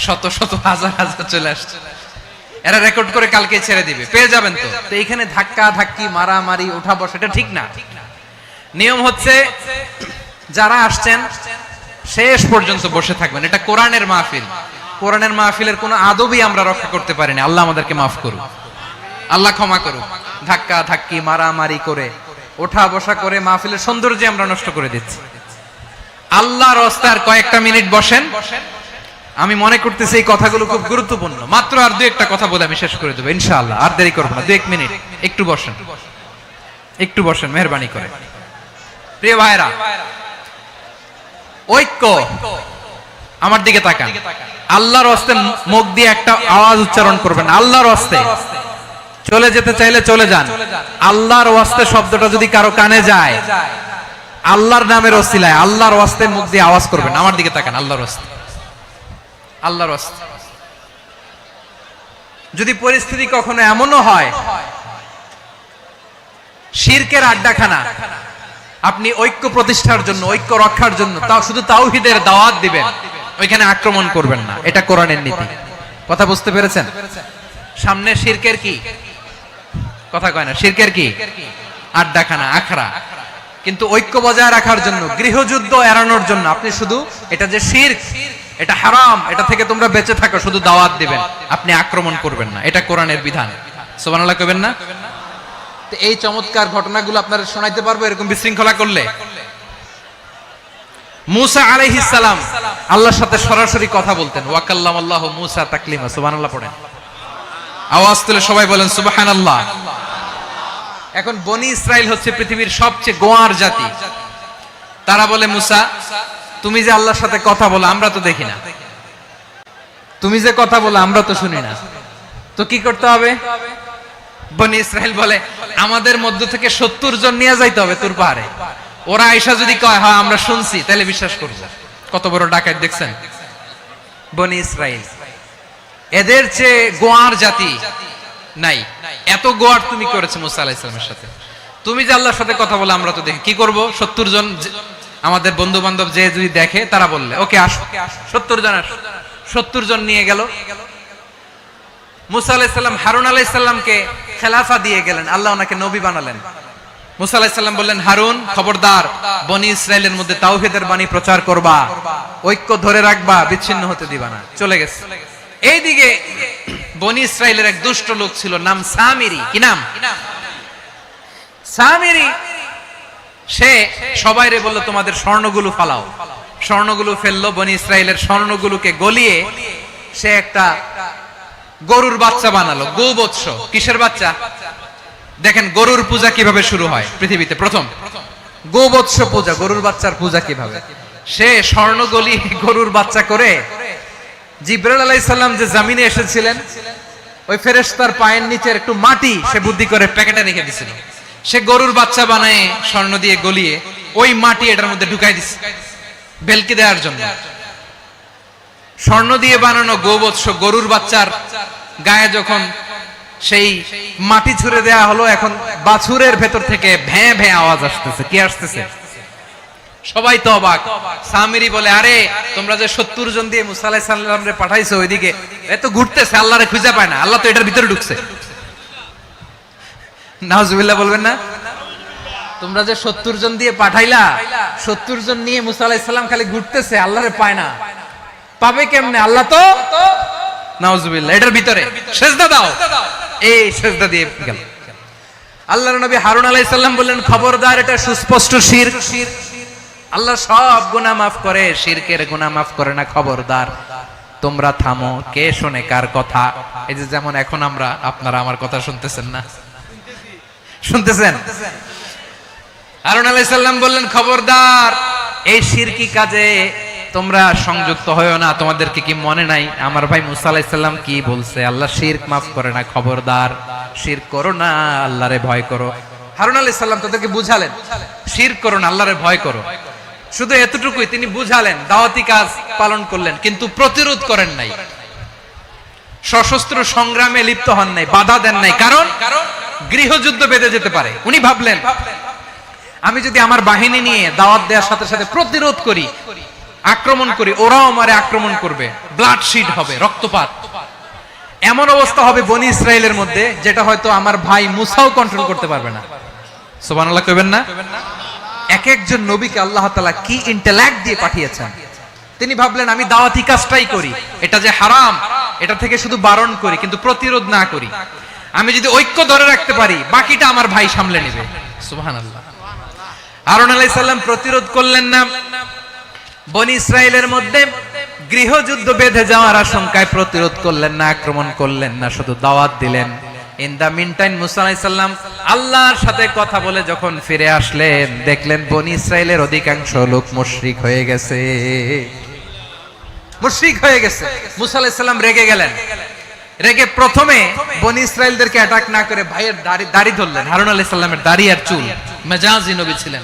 শত শত হাজার হাজার চলে আসছে, এরা রেকর্ড করে কালকে ছেড়ে দিবে, পেয়ে যাবেন। তো এইখানে ধাক্কা ধাক্কি, মারামারি, ওঠা বসা, এটা ঠিক না। নিয়ম হচ্ছে যারা আসছেন শেষ পর্যন্ত বসে থাকবেন। এটা কোরআনের মাহফিল। কোরআনের মাহফিলের কোনো আদবই আমরা রক্ষা করতে পারিনি। আল্লাহ আমাদেরকে মাফ করুক, আল্লাহ ক্ষমা করুক। ধাক্কা ধাক্কি, মারামারি করে, ওঠা বসা করে মাহফিলের সৌন্দর্য আমরা নষ্ট করে দিচ্ছি। আল্লাহর রাস্তায় কয়েকটা মিনিট বসেন। আমি মনে করতেছি এই কথাগুলো খুব গুরুত্বপূর্ণ। মাত্র আর দু একটা কথা বলে আমি শেষ করে দেবো ইনশাআল্লাহ, আর দেরি করবো না। 2-1 মিনিট একটু বসেন, একটু বসেন মেহেরবানি করে। প্রিয় ভাইরা, ঐক্য, আমার দিকে তাকান। আল্লাহর রাস্তে মুখ দিয়ে একটা আওয়াজ উচ্চারণ করবেন, আল্লাহর রাস্তে। চলে যেতে চাইলে চলে যান। আল্লাহর ওয়াস্তে শব্দটা যদি কারো কানে যায়, আল্লাহর নামের ওসিলায় আল্লাহর ওয়াস্তে মুখ দিয়ে আওয়াজ করবেন। আমার দিকে তাকান, আল্লাহর ওয়াস্তে, আল্লাহর ওয়াস্তে। যদি পরিস্থিতি কখনো এমনও হয় শিরকের আড্ডাখানা, আপনি ঐক্য প্রতিষ্ঠার জন্য, ঐক্য রক্ষার জন্য তাও শুধু তাওহীদের দাওয়াত দিবেন, ওইখানে আক্রমণ করবেন না। এটা কোরআনের নীতি। কথা বুঝতে পেরেছেন? সামনে শিরকের কি কথা কয় না, শিরকের কি আড্ডাখানা, আখড়া। কিন্তু ঐক্য বজায় রাখার জন্য, গৃহযুদ্ধ এড়ানোর জন্য আপনি শুধু এটা যে শিরক, এটা হারাম, এটা থেকে তোমরা বেঁচে থাকো, শুধু দাওয়াত দিবেন, আপনি আক্রমণ করবেন না। এটা কোরআনের বিধান। সুবহানাল্লাহ কইবেন না? তো এই চমৎকার ঘটনাগুলো আপনারা শোনাইতে পারবো এরকম বিশৃঙ্খলা করলে। মুসা আলাইহিস সালাম আল্লাহর সাথে সরাসরি কথা বলতেন। ওয়া কাল্লামাল্লাহু মুসা তাকলিমা। সুবহানাল্লাহ পড়েন, আওয়াজ তুলে সবাই বলেন সুবহানাল্লাহ। এখন বনি ইসরাইল হচ্ছে পৃথিবীর সবচেয়ে গোয়ার জাতি। তারা বলে, মুসা তুমি যে আল্লাহর সাথে কথা বলো আমরা তো দেখি না, তুমি যে কথা বলো আমরা তো শুনি না, তো কি করতে হবে? বনি ইসরাইল বলে, আমাদের মধ্য থেকে 70 জন নিয়ে যাইতে হবে তুর পাহাড়ে। ওরা আয়েশা যদি কয় হ্যাঁ আমরা শুনছি, তাহলে বিশ্বাস করব। কত বড় ডাকাত দেখছেন বনি ইসরাইল। এদের চেয়ে গোয়ার জাতি নাই। এত গোয়ার তুমি করেছো মুসা আলাইহিস সালামের সাথে। তুমি যে আল্লাহর সাথে কথা বলে আমরা তো দেখি, কি করব? 70 জন আমাদের বন্ধু বান্ধব যে যদি দেখে, তারা বললে ওকে আসো, 70 জন আসো। 70 জন নিয়ে গেল। মুসা আলাইহিস সালাম হারুন আলাইহিস সালামকে খেলাফা দিয়ে গেলেন, আল্লাহ ওনাকে নবী বানালেন। মুসা আলাইহিস সালাম বললেন, হারুন খবরদার, বনি ইসরাইলের মধ্যে তাওহীদের বাণী প্রচার করবা, ঐক্য ধরে রাখবা, বিচ্ছিন্ন হতে দিবা না। চলে গেছে। এইদিকে বনি ইসরাইলের এক দুষ্ট লোক ছিল, নাম সামিরি। কি নাম? সামিরি। সে সবাইরে বলল তোমাদের স্বর্ণগুলো ফালাও। স্বর্ণগুলো ফেললো। বনি ইসরাইলের স্বর্ণগুলোকে গলিয়ে সে একটা গরুর বাচ্চা বানালো। গোবৎস। কিসের বাচ্চা? দেখেন গরুর পূজা কিভাবে শুরু হয় পৃথিবীতে প্রথম। গোবৎস পূজা, গরুর বাচ্চার পূজা কিভাবে। সে স্বর্ণ গলি গরুর বাচ্চা করে জিবরাইল আলাইহিস সালাম যে জমিনে এসেছিলেন, ওই ফেরেশতার পায়ের নিচের একটু মাটি সে বুদ্ধি করে প্যাকেটে রেখে দিয়েছিল। সে গরুর বাচ্চা বানায় স্বর্ণ দিয়ে গলিয়ে ওই মাটি এটার মধ্যে ঢুকাই দিছে বেলকি দেওয়ার জন্য। স্বর্ণ দিয়ে বানানো গোবৎস গরুর বাচ্চার গায়ে যখন সেই মাটি ছুঁড়ে দেয়া হলো, এখন বাছুরের ভেতর থেকে ভ্যাঁ ভ্যাঁ আওয়াজ আসতেছে। কি আসতেছে? সবাই তো অবাক। সামিরি বলে, আরে তোমরা যে 70 জন দিয়ে মুসা আলাইহিস সালামরে পাঠাইছো, ওইদিকে এত ঘুরতেছে, আল্লাহরে খুঁজে পায় না, আল্লাহ তো এটার ভিতরে ঢুকছে। নাউজুবিল্লাহ বলবেন না? তোমরা যে 70 জন দিয়ে পাঠাইলা, 70 জন নিয়ে মুসা আলাইহিস সালাম খালি ঘুরতেছে, আল্লাহরে পায় না। পাবে কেমনে? আল্লাহ তো নাউজুবিল্লাহ এটার ভিতরে। সেজদা দাও। এই সেজদা দিয়ে গেল। আল্লাহর নবী হারুন আলাইহিস সালাম বললেন, খবরদার, এটা সুস্পষ্ট শিরক। আল্লাহ সব গুনাহ মাফ করে, শিরকের গুনাহ মাফ করে না। খবরদার, তোমরা থামো। কে শুনে কার কথা? এই যে যেমন এখন আপনারা আমার কথা শুনতেছেন না? শুনতেছেন? হারুন আলাইহিস সালাম বললেন, খবরদার, এই শিরকি কাজে তোমরা সংযুক্ত হয়ো না। তোমাদেরকে কি মনে নাই আমার ভাই মুসা আলাইহিস সালাম কি বলছে? আল্লাহ শিরক মাফ করে না। খবরদার, শিরক করো না, আল্লাহরে ভয় করো। হারুন আলাইহিস সালাম তাদেরকে বুঝালেন, শিরক করো না, আল্লাহরে ভয় করো। শুধু এতটুকুই তিনি বুঝালেন, দাওয়াতি কাজ পালন করলেন, কিন্তু প্রতিরোধ করেন নাই। সশস্ত্র সংগ্রামে লিপ্ত হন নাই, বাধা দেন নাই, কারণ গৃহযুদ্ধ বেঁধে যেতে পারে। উনি ভাবলেন আমি যদি আমার বাহিনী নিয়ে দাওয়াত দেওয়ার সাথে সাথে প্রতিরোধ করি, আক্রমণ করি, ওরাও আমারে আক্রমণ করবে, ব্লাডশিড হবে, রক্তপাত, এমন অবস্থা হবে বনি ইসরায়েলের মধ্যে যেটা হয়তো আমার ভাই মুসাও কন্ট্রোল করতে পারবে না। সুবহানাল্লাহ কইবেন না? এক একজন নবীকে আল্লাহ তাআলা কি ইন্টেলেক্ট দিয়ে পাঠিয়েছেন। তিনি ভাবলেন আমি দাওয়াতি কাজটাই করি, এটা যে হারাম এটা থেকে শুধু বারণ করি কিন্তু প্রতিরোধ না করি। আমি যদি ঐক্য ধরে রাখতে পারি বাকিটা আমার ভাই সামলে নেবে। সুবহানাল্লাহ। হারুন আলাইহিস সালাম প্রতিরোধ করলেন না, বনি ইসরায়েলের মধ্যে গৃহযুদ্ধ বেঁধে যাওয়ার আশঙ্কায় প্রতিরোধ করলেন না, আক্রমণ করলেন না, শুধু দাওয়াত দিলেন। ইন দা মিন টাইম মুসা আলাইহিস সালাম আল্লাহর সাথে কথা বলে যখন ফিরে আসলেন, দেখলেন বনি ইসরায়েলের অধিকাংশ লোক মুশরিক হয়ে গেছে, মুশরিক হয়ে গেছে। মুসা আলাইহিস সালাম রেগে গেলেন, রেগে প্রথমে বনি ইসরায়েলদেরকে অ্যাটাক না করে ভাইয়ের দাড়ি ধরলেন। হারুন আলাইহিস সালামের দাড়ি আর চুল, মেজাজি নবী ছিলেন।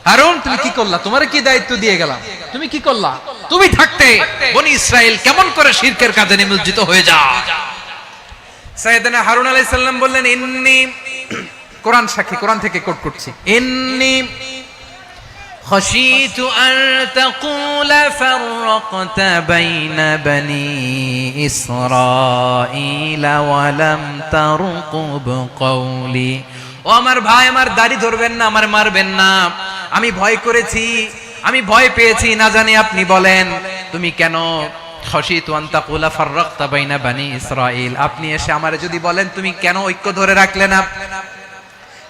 হারুন তুমি কি করলা? তোমারে কি দায়িত্ব দিয়ে গেলাম, তুমি কি করলা? তুমি থাকতে বনি ইসরাইল কেমন করে শিরকের কাজে নিমজ্জিত হয়ে যায়? সাইয়েদনা হারুন আলাইহিস সালাম বললেন ইন্নী, কোরআন সাক্ষী, কোরআন থেকে কোট করছি, ইন্নী খাশিতু আন তাকুলা ফাররাকতা বাইনা বনি ইসরাঈল ওয়া লাম তারকুব কওলি। ও আমার ভাই, আমার দাড়ি ধরবেন না, আমার মারবেন না, আমি ভয় করেছি, আমি ভয় পেয়েছি, না জানি আপনি বলেন তুমি কেন খাশিতু আন তাকুলা ফাররাকতা বাইনা বনি ইসরাঈল, আপনি এসে আমারে যদি বলেন তুমি কেন ঐক্য ধরে রাখলে না,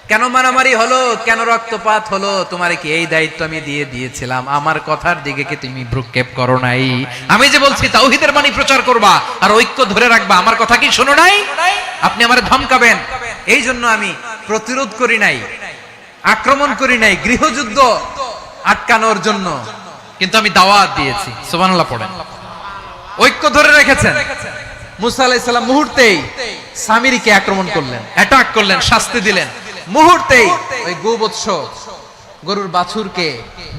কেন মারামারি হলো, কেন রক্তপাত হলো, তোমারে কি এই দায়িত্ব আমি দিয়ে দিয়েছিলাম? আমার কথার দিকে কি তুমি ভ্রুক্ষেপ করো নাই? আমি যে বলছি তাওহীদের বাণী প্রচার করবা আর ঐক্য ধরে রাখবা, আমার কথা কি শোনো নাই? আপনি আমারে ধমকাবেন, এই জন্য আমি প্রতিরোধ করি নাই, আক্রমণ করি নাই, গৃহযুদ্ধ আটকানোর জন্য কিন্তু আমি দাওয়াত দিয়েছি। সুবহানাল্লাহ পড়েন। ঐক্য ধরে রেখেছেন। মুসা আলাইহিস সালাম মুহূর্তেই সামিরীকে আক্রমণ করলেন, অ্যাটাক করলেন, শাস্তি দিলেন। মুহূর্তেই ওই গোবৎস গরুর বাছুরকে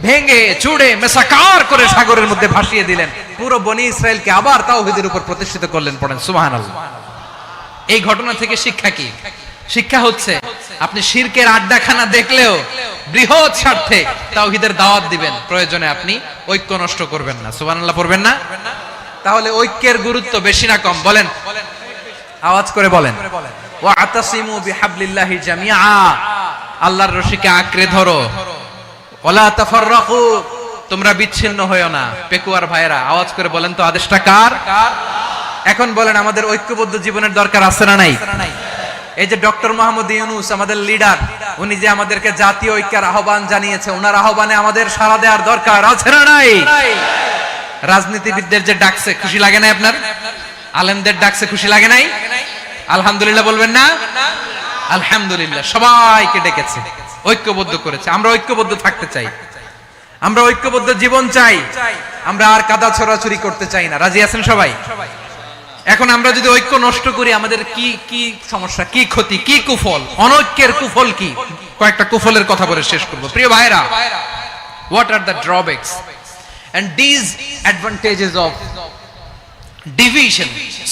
ভেঙে চুড়ে মেসাকার করে সাগরের মধ্যে ভাসিয়ে দিলেন। পুরো বনি ইসরায়েলকে আবার তাওহীদের উপর প্রতিষ্ঠিত করলেন। পড়েন সুবহানাল্লাহ। এই ঘটনা থেকে শিক্ষা কি? শিক্ষা হচ্ছে আপনি শিরকের আড্ডাখানা দেখলেও বৃহৎ স্বার্থে তাওহীদের দাওয়াত দিবেন, প্রয়োজনে আপনি ঐক্য নষ্ট করবেন না। সুবহানাল্লাহ পড়বেন না? তাহলে ঐক্যের গুরুত্ব বেশি না কম? বলেন, আওয়াজ করে বলেন। ওয়া আতাসিমু বিহাবলিল্লাহি জামিআ, আল্লাহর রশিকে আঁকড়ে ধরো। ওয়ালা তাফাররাকু, তোমরা বিচ্ছিন্ন হয়ো না। পেকুয়ার ভাইরা আওয়াজ করে বলেন তো আদেশটা কার? এখন বলেন আমাদের ঐক্যবদ্ধ জীবনের দরকার আছে না নাই? এই যে ডক্টর মোহাম্মদ ইউনূস আমাদের লিডার, উনি যে আমাদেরকে জাতীয় ঐক্যের আহ্বান জানিয়েছে, ওনার আহ্বানে আমাদের সাড়া দেওয়ার দরকার আছে না নাই? রাজনীতিবিদদের যে ডাকছে খুশি লাগে নাই আপনার? আলেমদের ডাকছে খুশি লাগে নাই? আলহামদুলিল্লাহ বলবেন না? আলহামদুলিল্লাহ, সবাইকে ডেকেছে, ঐক্যবদ্ধ করেছে। আমরা ঐক্যবদ্ধ থাকতে চাই, আমরা ঐক্যবদ্ধ জীবন চাই, আমরা আর কাদা ছড়াছড়ি করতে চাই না। রাজি আছেন সবাই? এখন আমরা যদি ঐক্য নষ্ট করি আমাদের কি কি সমস্যা, কি ক্ষতি, কি কুফল? অনৈক্যের কুফল কি? কয়েকটা কুফলের কথা বলে শেষ করব। প্রিয় ভাইরা, what are the drawbacks and disadvantages of division,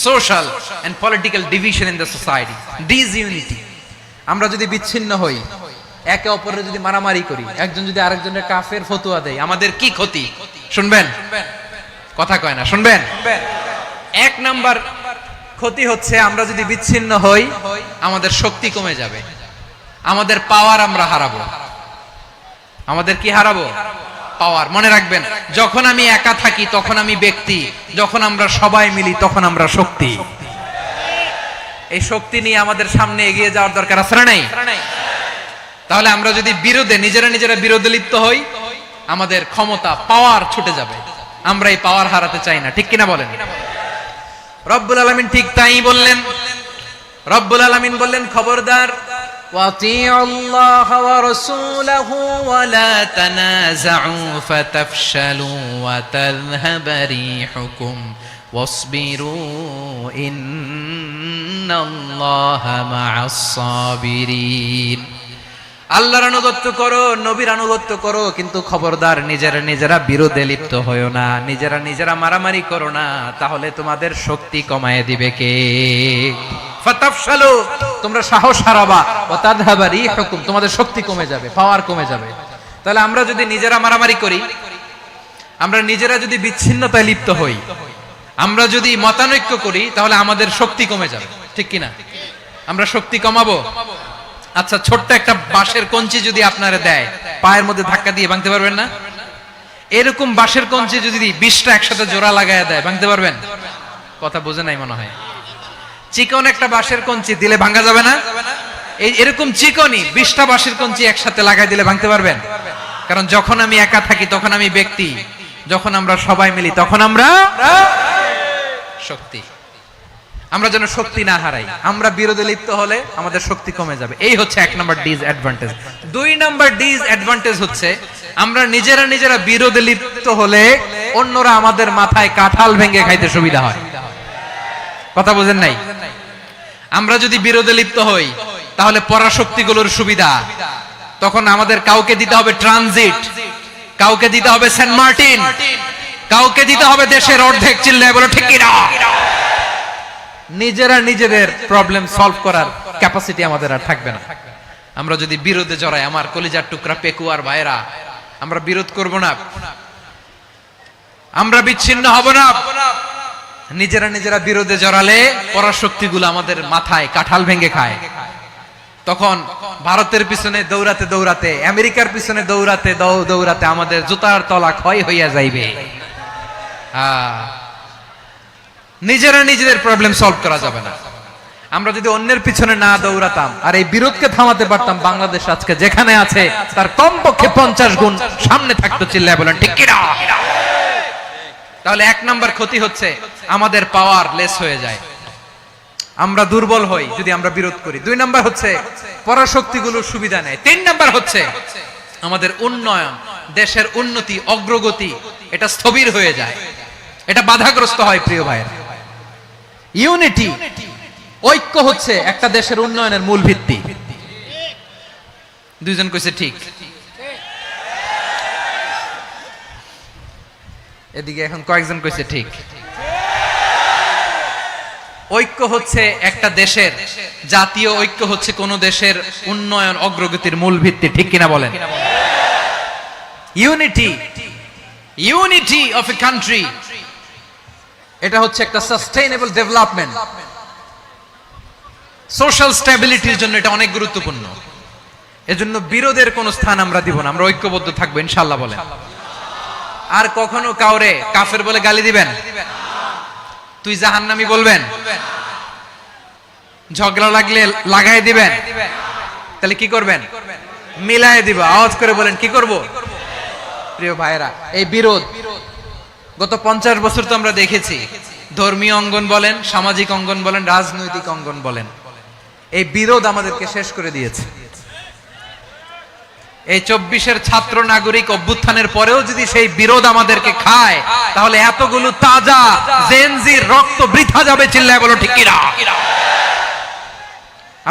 social and political division in the society? Disunity. আমরা যদি বিচ্ছিন্ন হই, একে অপরের যদি মারামারি করি, একজন যদি আরেকজনের কাফের ফতোয়া দেয়, আমাদের কি ক্ষতি? শুনবেন? কথা কয় না, শুনবেন? এক নাম্বার ক্ষতি হচ্ছে আমরা যদি বিচ্ছিন্ন হই আমাদের শক্তি কমে যাবে, আমাদের পাওয়ার আমরা হারাবো। আমাদের কি হারাবো? পাওয়ার। মনে রাখবেন, যখন আমি একা থাকি তখন আমি ব্যক্তি, যখন আমরা সবাই মিলি তখন আমরা শক্তি। এই শক্তি নিয়ে আমাদের সামনে এগিয়ে যাওয়ার দরকার আছে না নাই? তাহলে আমরা যদি বিরোধে নিজেরা বিরোধে লিপ্ত হই আমাদের ক্ষমতা, পাওয়ার ছুটে যাবে। আমরা এই পাওয়ার হারাতে চাই না, ঠিক কিনা বলেন? রব্বুল আলামিন ঠিক তাই বললেন। রব্বুল আলামিন বললেন খবরদার, ওয়াতিউল্লাহ ওয়া রাসূলাহু ওয়া লা তানাযাউ ফাতাফশালু ওয়া তাযহাবা রিহুকুম ওয়াসবিরু ইন্নাল্লাহা মা'আস সাবিরিন। আল্লাহর আনুগত্য করো, নবীর আনুগত্য করো, কিন্তু খবরদার নিজেরা বিরোধে লিপ্ত হয়ো না, নিজেরা মারামারি করো না, তাহলে তোমাদের শক্তি কমায় দিবে কে? ফাতাফশালু, তোমরা সাহস হারাবা, ওয়া তাযহাবা রিহুকুম, তোমাদের শক্তি কমে যাবে, পাওয়ার কমে যাবে। তাহলে আমরা যদি নিজেরা মারামারি করি, আমরা নিজেরা যদি বিচ্ছিন্নতায় লিপ্ত হই, আমরা যদি মতানৈক্য করি, তাহলে আমাদের শক্তি কমে যাবে, ঠিক কিনা? আমরা শক্তি কমাবো। আচ্ছা, ছোট্ট একটা বাঁশের কঞ্চি যদি আপনারা দেয়, পায়ের মধ্যে ধাক্কা দিয়ে ভাঙতে পারবেন না? এরকম বাঁশের কঞ্চি যদি 20টা একসাথে জোড়া লাগায় দেয়, ভাঙতে পারবেন? কথা বোঝে নাই মনে হয়। চিকন একটা বাঁশের কঞ্চি দিলে ভাঙা যাবে না? এরকম চিকনই 20টা বাঁশের কঞ্চি একসাথে লাগাই দিলে ভাঙতে পারবেন? কারণ যখন আমি একা থাকি তখন আমি ব্যক্তি, যখন আমরা সবাই মিলি তখন আমরা শক্তি। আমরা যেন শক্তি না হারাই। আমরা বিরোধে লিপ্ত হলে আমাদের শক্তি কমে যাবে। এই হচ্ছে 1 নাম্বার ডিসঅ্যাডভান্টেজ। 2 নাম্বার ডিসঅ্যাডভান্টেজ হচ্ছে আমরা নিজেরা বিরোধে লিপ্ত হলে অন্যরা আমাদের মাথায় কাঁঠাল ভেঙে খাইতে সুবিধা হয়। কথা বোঝেন নাই? আমরা যদি বিরোধে লিপ্ত হই তাহলে পরাশক্তিগুলোর সুবিধা, তখন আমাদের কাউকে দিতে হবে ট্রানজিট, কাউকে দিতে হবে সেন্ট মার্টিন, কাউকে দিতে হবে দেশের অর্ধেক। চিল্লায় বলো ঠিক কিনা? নিজেদের প্রবলেম সলভ করার ক্যাপাসিটি আমাদের আর থাকবে না। আমরা যদি বিরোধে জড়াই, আমার কলিজার টুকরা পেকুয়ার ভাইরা, আমরা বিরোধ করব না, আমরা বিচ্ছিন্ন হব না। নিজেরা বিরোধে জড়ালে পরাশক্তিগুলো আমাদের মাথায় কাঁঠাল ভেঙে খায়। তখন ভারতের পিছনে দৌড়াতে, আমেরিকার পিছনে দৌড়াতে আমাদের জুতার তলা ক্ষয় হইয়া যাইবে। নিজেদের প্রবলেম সলভ করা যাবে না। আমরা যদি অন্যের পিছনে না দৌড়াতাম আর এই বিরোধকে থামাতে পারতাম, বাংলাদেশ আজকে যেখানে আছে তার কমপক্ষে 50 গুণ সামনে থাকতো। চিল্লায় বলেন ঠিক কিনা? তাহলে 1 নাম্বার ক্ষতি হচ্ছে আমাদের পাওয়ার লেস হয়ে যায়, আমরা দুর্বল হই যদি আমরা বিরোধ করি। 2 নাম্বার হচ্ছে পরাশক্তিগুলোর সুবিধা নেয়। 3 নাম্বার হচ্ছে আমাদের উন্নয়ন, দেশের উন্নতি, অগ্রগতি, এটা স্থবির হয়ে যায়, এটা বাধাগ্রস্ত হয়। প্রিয় ভাইয়েরা, ইউনিটি, ঐক্য হচ্ছে একটা দেশের উন্নয়নের মূল ভিত্তি। 2 জন কইছে ঠিক। এদিকে এখন কয়েকজন কইছে ঠিক। ঐক্য হচ্ছে একটা দেশের, জাতীয় ঐক্য হচ্ছে কোন দেশের উন্নয়ন অগ্রগতির মূল ভিত্তি, ঠিক কিনা বলেন? ইউনিটি অফ এ কান্ট্রি, এটা হচ্ছে একটা সাস্টেইনেবল ডেভেলপমেন্ট, সোশ্যাল স্ট্যাবিলিটির জন্য এটা অনেক গুরুত্বপূর্ণ। এজন্য বিরোধের কোন স্থান আমরা দিব না, আমরা ঐক্যবদ্ধ থাকবো ইনশাআল্লাহ বলেন। আর কখনো কাউরে কাফের বলে গালি দিবেন, তুই জাহান্নামী বলবেন, ঝগড়া লাগলে লাগাই দিবেন, তাহলে কি করবেন? মিলায় দিব। আওয়াজ করে বলেন কি করব? প্রিয় ভাইরা, এই বিরোধ গত 50 বছর তো আমরা দেখেছি, ধর্মীয় অঙ্গন বলেন, সামাজিক অঙ্গন বলেন, রাজনৈতিক অঙ্গন বলেন, এই বিরোধ আমাদেরকে শেষ করে দিয়েছে। এই 24-এর ছাত্র নাগরিক অভ্যুত্থানের পরেও যদি সেই বিরোধ আমাদেরকে খায়, তাহলে এতগুলো তাজা জেনজির রক্ত বৃথা যাবে। চিল্লায় বলো ঠিক কিনা?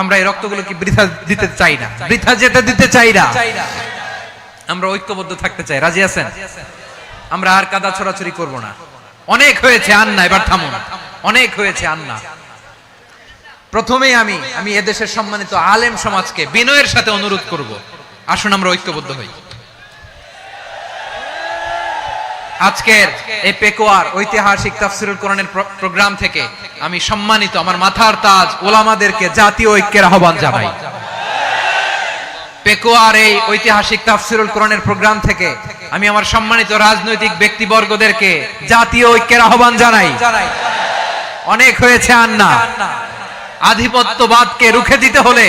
আমরা এই রক্তগুলো কি বৃথা দিতে চাই না, বৃথা যেতে দিতে চাই না। আমরা ঐক্যবদ্ধ থাকতে চাই। রাজি আছেন? আমরা আর কাদা ছড়াছড়ি করব না। অনেক হয়েছে, আন্না, এবার থামুন। অনেক হয়েছে, আন্না। প্রথমেই আমি এদেশের সম্মানিত আলেম সমাজকে বিনয়ের সাথে অনুরোধ করব, আসুন আমরা ঐক্যবদ্ধ হই। আজকের এই পেকুয়ার ঐতিহাসিক তাফসীরুল কোরআনের প্রোগ্রাম থেকে আমি সম্মানিত আমার মাথার তাজ ওলামাদেরকে জাতীয় ঐক্যের আহ্বান জানাই। পেকুয়ার এই ঐতিহাসিক তাফসীরুল কোরআনের প্রোগ্রাম থেকে আমি আমার সম্মানিত রাজনৈতিক ব্যক্তিবর্গদেরকে জাতীয় ঐক্যের আহ্বান জানাই। অনেক হয়েছে, আন্না। আধিপত্যবাদকে রুখে দিতে হলে,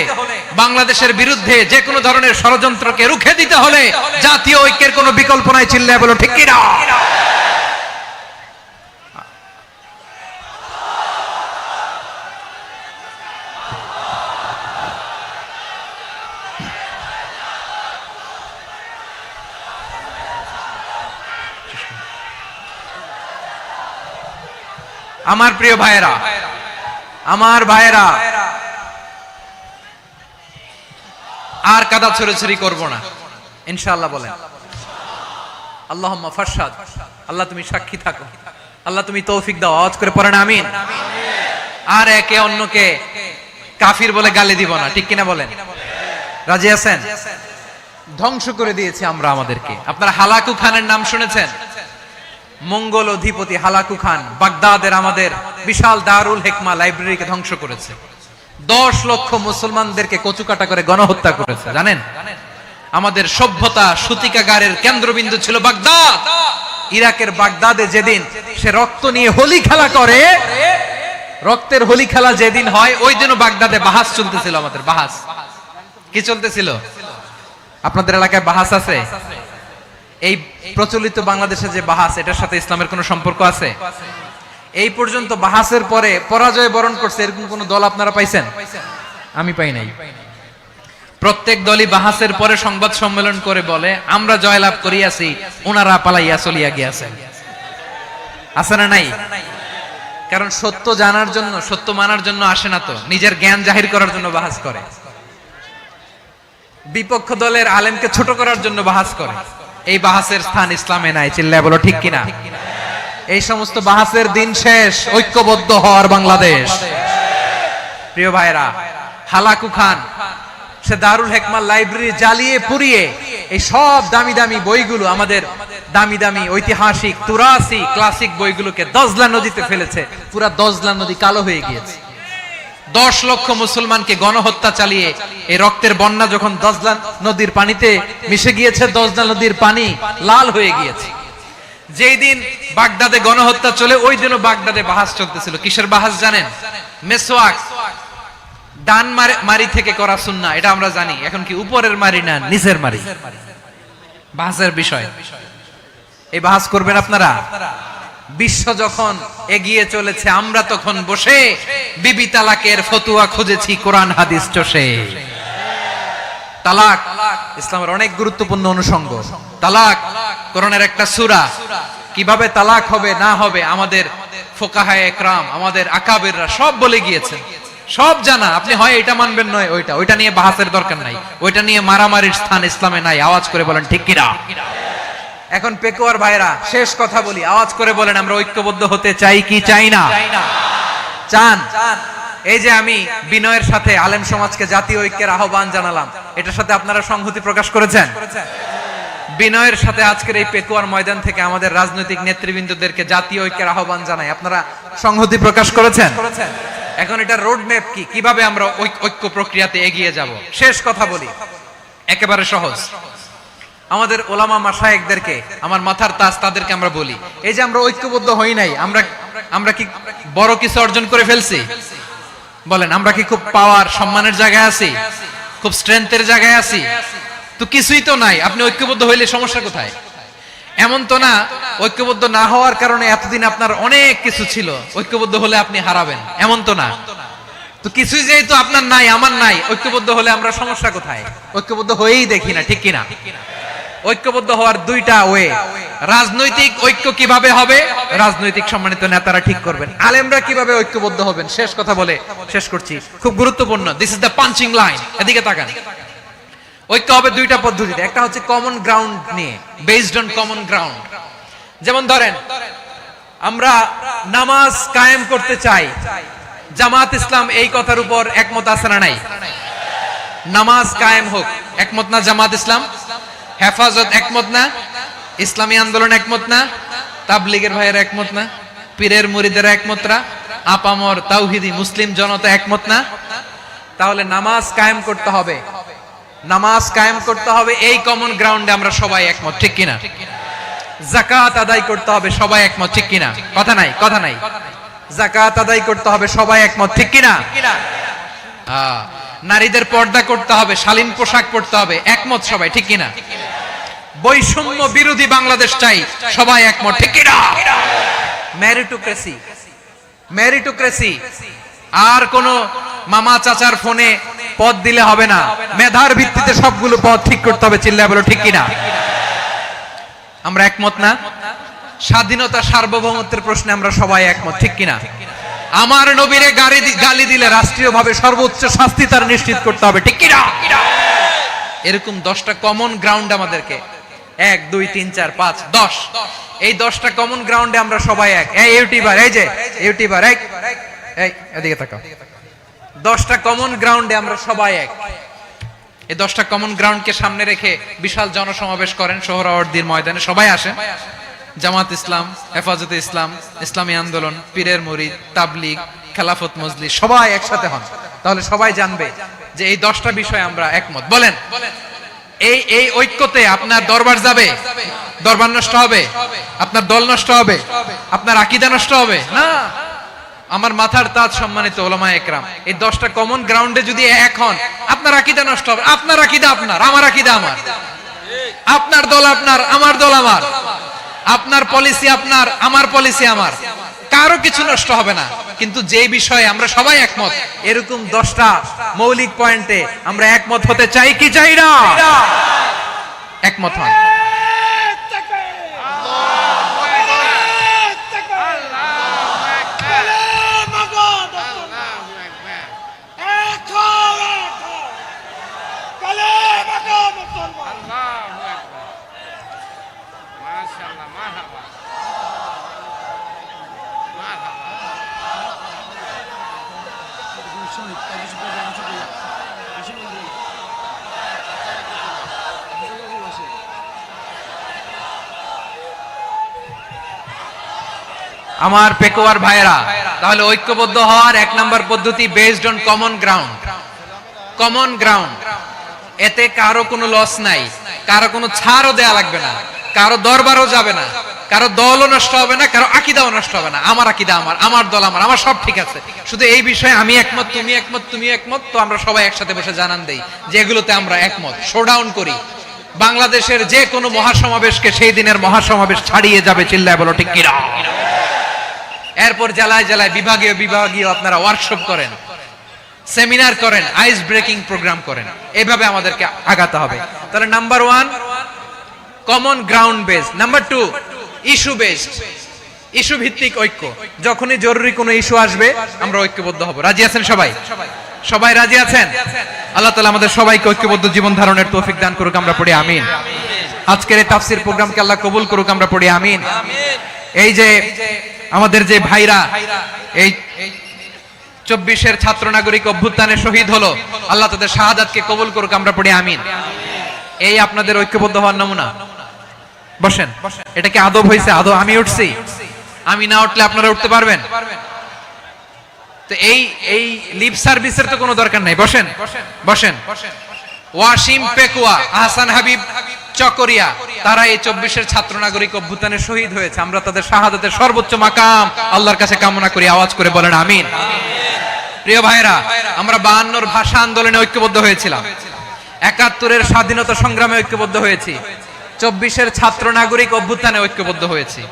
বাংলাদেশের বিরুদ্ধে যে কোনো ধরনের ষড়যন্ত্রকে রুখে দিতে হলে জাতীয় ঐক্যের কোনো বিকল্প নাই। চিল্লায় বলো ঠিক কিনা? আমার প্রিয় ভাইয়েরা, আমার ভাইয়েরা, আর কাদা ছড়াছড়ি করব না, ইনশাআল্লাহ বলেন। আল্লাহুম্মা ফাশহাদ, আল্লাহ তুমি সাক্ষী থাকো, আল্লাহ তুমি তৌফিক দাও। আওয়াজ করে পড়েন আমিন। আর একে অন্যকে কাফির বলে গালি দিব না, ঠিক কিনা বলেন? রাজি আছেন? ধ্বংস করে দিয়েছি আমরা আমাদেরকে। আপনারা হালাকু খানের নাম শুনেছেন? মঙ্গল অধিপতি হালাকু খান বাগদাদের আমাদের বিশাল দারুল হিকমা লাইব্রেরিকে ধ্বংস করেছে। 10 লক্ষ মুসলমানদেরকে কচুকাটা করে গণহত্যা করেছে, জানেন? আমাদের সভ্যতা সূতিকাগারের কেন্দ্রবিন্দু ছিল বাগদাদ। ইরাকের বাগদাদে যেদিন সে রক্ত নিয়ে হোলি খেলা করে, রক্তের হোলি খেলা যেদিন হয়, ওই দিনও বাগদাদে বাহাস চলতেছিল। আমাদের বাহাস কি চলতেছিল? আপনাদের এলাকায় বাহাস আছে? এই প্রচলিত বাংলাদেশে যে বাহাস, এটার সাথে ইসলামের কোনো সম্পর্ক আছে? এই পর্যন্ত বাহাসের পরে পরাজয় বরণ করছে এরকম কোন দল আপনারা পাইছেন? আমি পাই নাই। প্রত্যেক দলই বাহাসের পরে সংবাদ সম্মেলন করে বলে আমরা জয়লাভ করিয়াছি, ওনারা পালাইয়া চলিয়া গিয়াছেন। আছে না নাই? কারণ সত্য জানার জন্য, সত্য মানার জন্য আসে না তো, নিজের জ্ঞান জাহির করার জন্য বাহাস করে। বিপক্ষ দলের আলেমকে ছোট করার জন্য বাহাস করে। এই বাহাসের স্থান ইসলামে নাই, চিল্লায় বলো ঠিক কিনা? এই সমস্ত বাহাসের দিন শেষ, ঐক্যবদ্ধ হওয়ার বাংলাদেশ। প্রিয় ভাইরা, হালাকু খান সে দারুল হিকমা লাইব্রেরি জ্বালিয়ে পুড়িয়ে এই সব দামি দামি বইগুলো, আমাদের দামি দামি ঐতিহাসিক তুরাসি ক্লাসিক বইগুলোকে দজলা নদীতে ফেলেছে। পুরা দজলা নদী কালো হয়ে গিয়েছে। 10 লক্ষ মুসলমানকে গণহত্যা চালিয়ে এই রক্তের বন্যা যখন দজলা নদীর পানিতে মিশে গিয়েছে, দজলা নদীর পানি লাল হয়ে গিয়েছে। যেই দিন বাগদাদে গণহত্যা চলে, ওই দিনও বাগদাদে বাহাস চলতেছিল। কিসের বাহাস জানেন? মেসওয়াক, ডান মারি থেকে করা সুন্নাহ, এটা আমরা জানি। এখন কি উপরের মারি না নিচের মারি? বাহাসের বিষয়। এই বাহাস করবেন আপনারা? বিশ্ব যখন এগিয়ে চলেছে, আমরা তখন বসে বিবি তালাকের ফতুয়া খুঁজেছি কোরআন হাদিস চষে। তালাক ইসলামের অনেক গুরুত্বপূর্ণ অনুষঙ্গ। তালাক কোরআনের একটা সূরা। কিভাবে তালাক হবে না হবে আমাদের ফুকাহায়ে ইকরাম, আমাদের আকাবেররা সব বলে গিয়েছেন, সব জানা। আপনি হয় এটা মানবেন নয় ওইটা। ওইটা নিয়ে বাহাসের দরকার নাই, ওইটা নিয়ে মারামারির স্থান ইসলামে নাই। আওয়াজ করে বলেন ঠিক কিনা? এখন পেকুয়ার ভাইরা, শেষ কথা বলি, আওয়াজ করে বলেন আমরা ঐক্যবদ্ধ হতে চাই কি চাই না? চান? এই যে আমি বিনয়ের সাথে আলেম সমাজকে জাতীয় ঐক্যের আহ্বান জানালাম, এটার সাথে আপনারা সংহতি প্রকাশ করেছেন? বিনয়ের সাথে আজকের এই পেকুয়ার ময়দান থেকে আমাদের রাজনৈতিক নেতৃবৃন্দদেরকে জাতীয় ঐক্যের আহ্বান জানাই, আপনারা সংহতি প্রকাশ করেছেন? এখন এটা রোড ম্যাপ কি, কিভাবে আমরা ঐক্য প্রক্রিয়াতে এগিয়ে যাব? শেষ কথা বলি, একেবারে সহজ। আমাদের ওলামা মাশায়েখদেরকে, আমার মাথার তাজ, তাদেরকে আমরা বলি, এই যে আমরা ঐক্যবদ্ধ হই নাই, আমরা কি বড় কিছু অর্জন করে ফেলছি? বলেন, আমরা কি খুব পাওয়ার সম্মানের জায়গায় আছি? খুব স্ট্রেংথের জায়গায় আছি? তো কিছুই তো নাই। আপনি ঐক্যবদ্ধ হইলে সমস্যা কোথায়? এমন তো না ঐক্যবদ্ধ না হওয়ার কারণে এতদিন আপনার অনেক কিছু ছিল, ঐক্যবদ্ধ হলে আপনি হারাবেন, এমন তো না। তো কিছুই যেহেতু আপনার নাই, আমার নাই, ঐক্যবদ্ধ হলে আমরা সমস্যা কোথায়? ঐক্যবদ্ধ হয়েই দেখি না, ঠিক কিনা? ঐক্যবদ্ধ হওয়ার দুইটা ওয়ে। রাজনৈতিক ঐক্য কিভাবে হবে? রাজনৈতিক সম্মানিত নেতারা ঠিক করবেন। আলেমরা কিভাবে ঐক্যবদ্ধ হবেন? শেষ কথা বলে শেষ করছি, খুব গুরুত্বপূর্ণ। This is the punching line. এদিকে তাকান। ঐক্য হবে দুইটা পদ্ধতিতে। একটা হচ্ছে কমন গ্রাউন্ড নিয়ে, বেসড অন কমন গ্রাউন্ড। যেমন ধরেন, আমরা নামাজ কায়েম করতে চাই, জামাত ইসলাম এই কথার উপর একমত আছে না নাই? নামাজ কায়েম হোক, একমত না জামাত ইসলাম? হেফাজত একমত না? ইসলামী আন্দোলন একমত না? তাবলীগের ভাইয়েরা একমত না? পীরের মুরিদেরা একমত না? আপামর তাওহীদি মুসলিম জনতা একমত না? তাহলে নামাজ কায়েম করতে হবে, নামাজ কায়েম করতে হবে এই কমন গ্রাউন্ডে আমরা সবাই একমত, ঠিক কিনা? যাকাত আদায় করতে হবে, সবাই একমত, ঠিক কিনা? কথা নাই, কথা নাই। যাকাত আদায় করতে হবে, সবাই একমত, ঠিক কিনা? নারীদের পর্দা করতে হবে, শালীন পোশাক পরতে হবে, একমত সবাই, ঠিক কিনা? বৈষম্য বিরোধী বাংলাদেশ চাই, সবাই একমত, ঠিক কিনা? Meritocracy, meritocracy. আর কোন মামা চাচার ফোনে পদ দিলে হবে না, মেধার ভিত্তিতে সবগুলো পদ ঠিক করতে হবে, চিল্লায় বলো ঠিক কিনা? আমরা একমত না? স্বাধীনতা সার্বভৌমত্বের প্রশ্নে আমরা সবাই একমত, ঠিক কিনা? আমার নবীরে গালি দিলে রাষ্ট্রীয়ভাবে সর্বোচ্চ শাস্তি তার নিশ্চিত করতে হবে, ঠিক কিনা? এরকম 10টা কমন গ্রাউন্ড আমাদেরকে 1 2 3 4 5 10 এই 10টা কমন গ্রাউন্ডে আমরা সবাই এক। এই ইউটিউবার, এই যে ইউটিউবার, এই এদিকে তাকাও। 10টা কমন গ্রাউন্ডে আমরা সবাই এক। এই 10টা কমন গ্রাউন্ডকে সামনে রেখে বিশাল জনসমাবেশ করেন সোহরাওয়ার্দীর ময়দানে, সবাই আসেন। জামাত ইসলাম, হেফাজতে ইসলাম, ইসলামী আন্দোলন, পীরের মুরিদ, তাবলিগ, খেলাফত মজলিস সবাই একসাথে হন, তাহলে সবাই জানবে যে এই 10টা বিষয়ে আমরা একমত। বলেন এই ঐক্যতে আপনার দরবার যাবে? দরবার নষ্ট হবে? আপনার দল নষ্ট হবে? আপনার আকীদা নষ্ট হবে? না। আমার মাথার তাজ সম্মানিত উলামায়ে একরাম, এই 10টা কমন গ্রাউন্ডে যদি এক হন, আপনার আকীদা নষ্ট হবে? আপনার আকীদা আপনার, আমার আকীদা আমার, আপনার দল আপনার, আমার দল আমার, আপনার পলিসি আপনার, আমার পলিসি আমার, কারো কিছু নষ্ট হবে না। কিন্তু যে বিষয়ে আমরা সবাই একমত, এরকম 10টা মৌলিক পয়েন্টে আমরা একমত হতে চাই কি চাই না? একমত হন। আমার পেকুয়ার ভাইরা, তাহলে ঐক্যবদ্ধ হওয়ার 1 নম্বর পদ্ধতি based on common ground. Common ground, এতে কারো কোনো লস নাই, কারো কোনো ছাড়ও দেয়া লাগবে না, কারো দরবারও যাবে না, কারো দলও নষ্ট হবে না, কারো আকীদাও নষ্ট হবে না। আমার আকীদা আমার, আমার দল আমার, আমার সব ঠিক আছে। শুধু এই বিষয়ে আমি একমত, তুমি একমত, তুমি একমত, তো আমরা সবাই একসাথে বসে জানান দেই যে এগুলোতে আমরা একমত। শোডাউন করি। বাংলাদেশের যে কোনো মহাসমাবেশকে সেই দিনের মহাসমাবেশ ছাড়িয়ে যাবে। চিল্লায় বলো ঠিক কিনা? এরপর জেলায় জেলায় বিভাগীয় আপনারা ওয়ার্কশপ করেন, সেমিনার করেন, আইস ব্রেকিং প্রোগ্রাম করেন। এইভাবে আমাদেরকে আগাতে হবে। তাহলে number 1 common ground base. Number 2 issue based, issue ভিত্তিক ঐক্য। যখনই জরুরি কোনো ইস্যু আসবে আমরা ঐক্যবদ্ধ হব। রাজি আছেন সবাই? সবাই রাজি আছেন? আল্লাহ তাআলা আমাদের সবাইকে ঐক্যবদ্ধ জীবন ধারণের তৌফিক দান করুক, আমরা পড়ি আমিন। আজকের এই তাফসীর প্রোগ্রামকে আল্লাহ কবুল করুক, আমরা পড়ি আমিন। এই যে আমাদের যে ভাইরা এই 24-এর ছাত্র নাগরিক অভ্যুত্থানে শহীদ হলো, আল্লাহ তাদের শাহাদাতকে কবুল করুক, আমরা পড়ি আমিন। এই আপনাদের ঐক্যবদ্ধ হওয়ার নমুনা। বসেন। এটা কি আদব হইছে? আদব আমি উঠছি, আমি না উঠলে আপনারা উঠতে পারবেন? তো এই লিপ সার্ভিসের তো কোনো দরকার নাই। বসেন বসেন। ওয়াসিম পেকুয়া, আহসান হাবিব চকরিয়া, তারা এই 24-এর ছাত্র নাগরিক অভ্যুত্থানে শহীদ হয়েছে। আমরা তাদের শাহাদাতের সর্বোচ্চ মাকাম আল্লাহর কাছে কামনা করি। আওয়াজ করে বলেন আমিন। প্রিয় ভাইরা, আমরা 52-র ভাষা আন্দোলনে ঐক্যবদ্ধ হয়েছিলাম, 71-এর স্বাধীনতা সংগ্রামে ঐক্যবদ্ধ হয়েছি, 24-এর ছাত্র নাগরিক অভ্যুত্থানে ঐক্যবদ্ধ হয়েছি।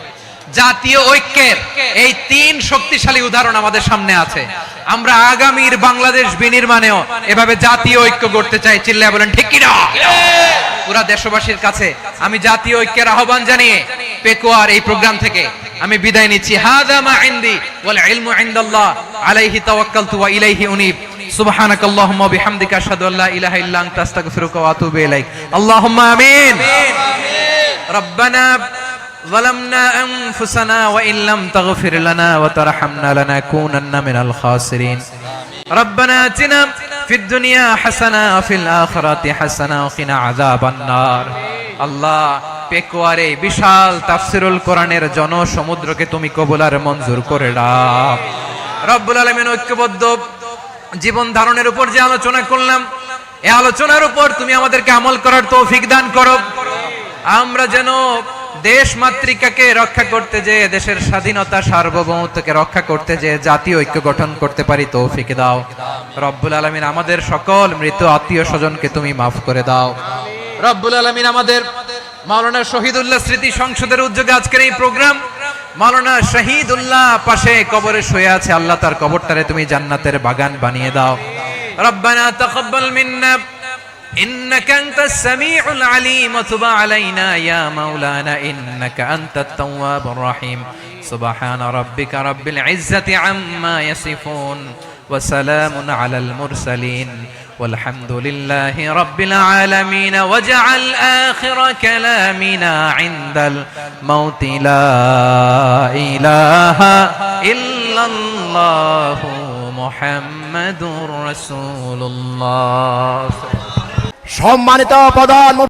জাতীয় ঐক্যের এই 3 শক্তিশালী উদাহরণ আমাদের সামনে আছে। আমরা আগামীর বাংলাদেশ বিনির্মাণেও এভাবে জাতীয় ঐক্য গড়তে চাই। চিল্লায় বলেন ঠিক কিনা? পুরা দেশবাসীর কাছে আমি জাতীয় ঐক্যের আহ্বান জানিয়ে পেকুয়ার এই প্রোগ্রাম থেকে আমি বিদায় নিচ্ছি। হাযা মা ইনদি ওয়াল ইলমু ইনদাল্লাহ আলাইহি তাওয়াক্কালতু ওয়া ইলাইহি উনীব। সুবহানাকাল্লাহুম্মা ওয়া বিহামদিকা আশহাদু আল্লা ইলাহা ইল্লা আনতা আস্তাগফিরুকা ওয়া আতুবু ইলাইক। আল্লাহুম্মা আমিন। রব্বানা ظلمنا أنفسنا وإن لم تغفر لنا وترحمنا لنكونن من الخاسرين. ربنا آتنا في الدنيا حسنة وفي الآخرة حسنة وقنا عذاب النار. আল্লাহ, পেকুয়ারে বিশাল তাফসিরুল কোরআনের জনসমুদ্রকে তুমি কবুল আর মঞ্জুর করে দাও। রব্বুল আলামিন, ঐক্যবদ্ধ জীবন ধারণের উপর যে আলোচনা করলাম, এই আলোচনার উপর তুমি আমাদেরকে আমল করার তৌফিক দান করো। আমরা যেন দেশ মাতৃকাকে রক্ষা করতে যে, দেশের স্বাধীনতা সার্বভৌমত্বকে রক্ষা করতে যে জাতীয় ঐক্য গঠন করতে পারি তৌফিক দাও। রব্বুল আলামিন, আমাদের সকল মৃত আত্মীয় স্বজনকে তুমি মাফ করে দাও। রব্বুল আলামিন, আমাদের মাওলানা শহীদুল্লাহ স্মৃতি সংসদের উদ্যোগে আজকের এই প্রোগ্রাম, মাওলানা শহীদুল্লাহ পাশে কবরে শুয়ে আছে, আল্লাহ তার কবরটারে তুমি জান্নাতের বাগান বানিয়ে দাও। রব্বানা তাকাব্বাল মিন্না إنك أنت السميع العليم وتب علينا يا مولانا إنك أنت التواب الرحيم. سبحان ربك رب العزة عما يصفون ওয়া সালামুন আলাল মুরসালিন والحمد لله رب العالمين واجعل آخر كلامنا عند الموت لا إله إلا الله محمد رسول الله সম্মানিত প্রধান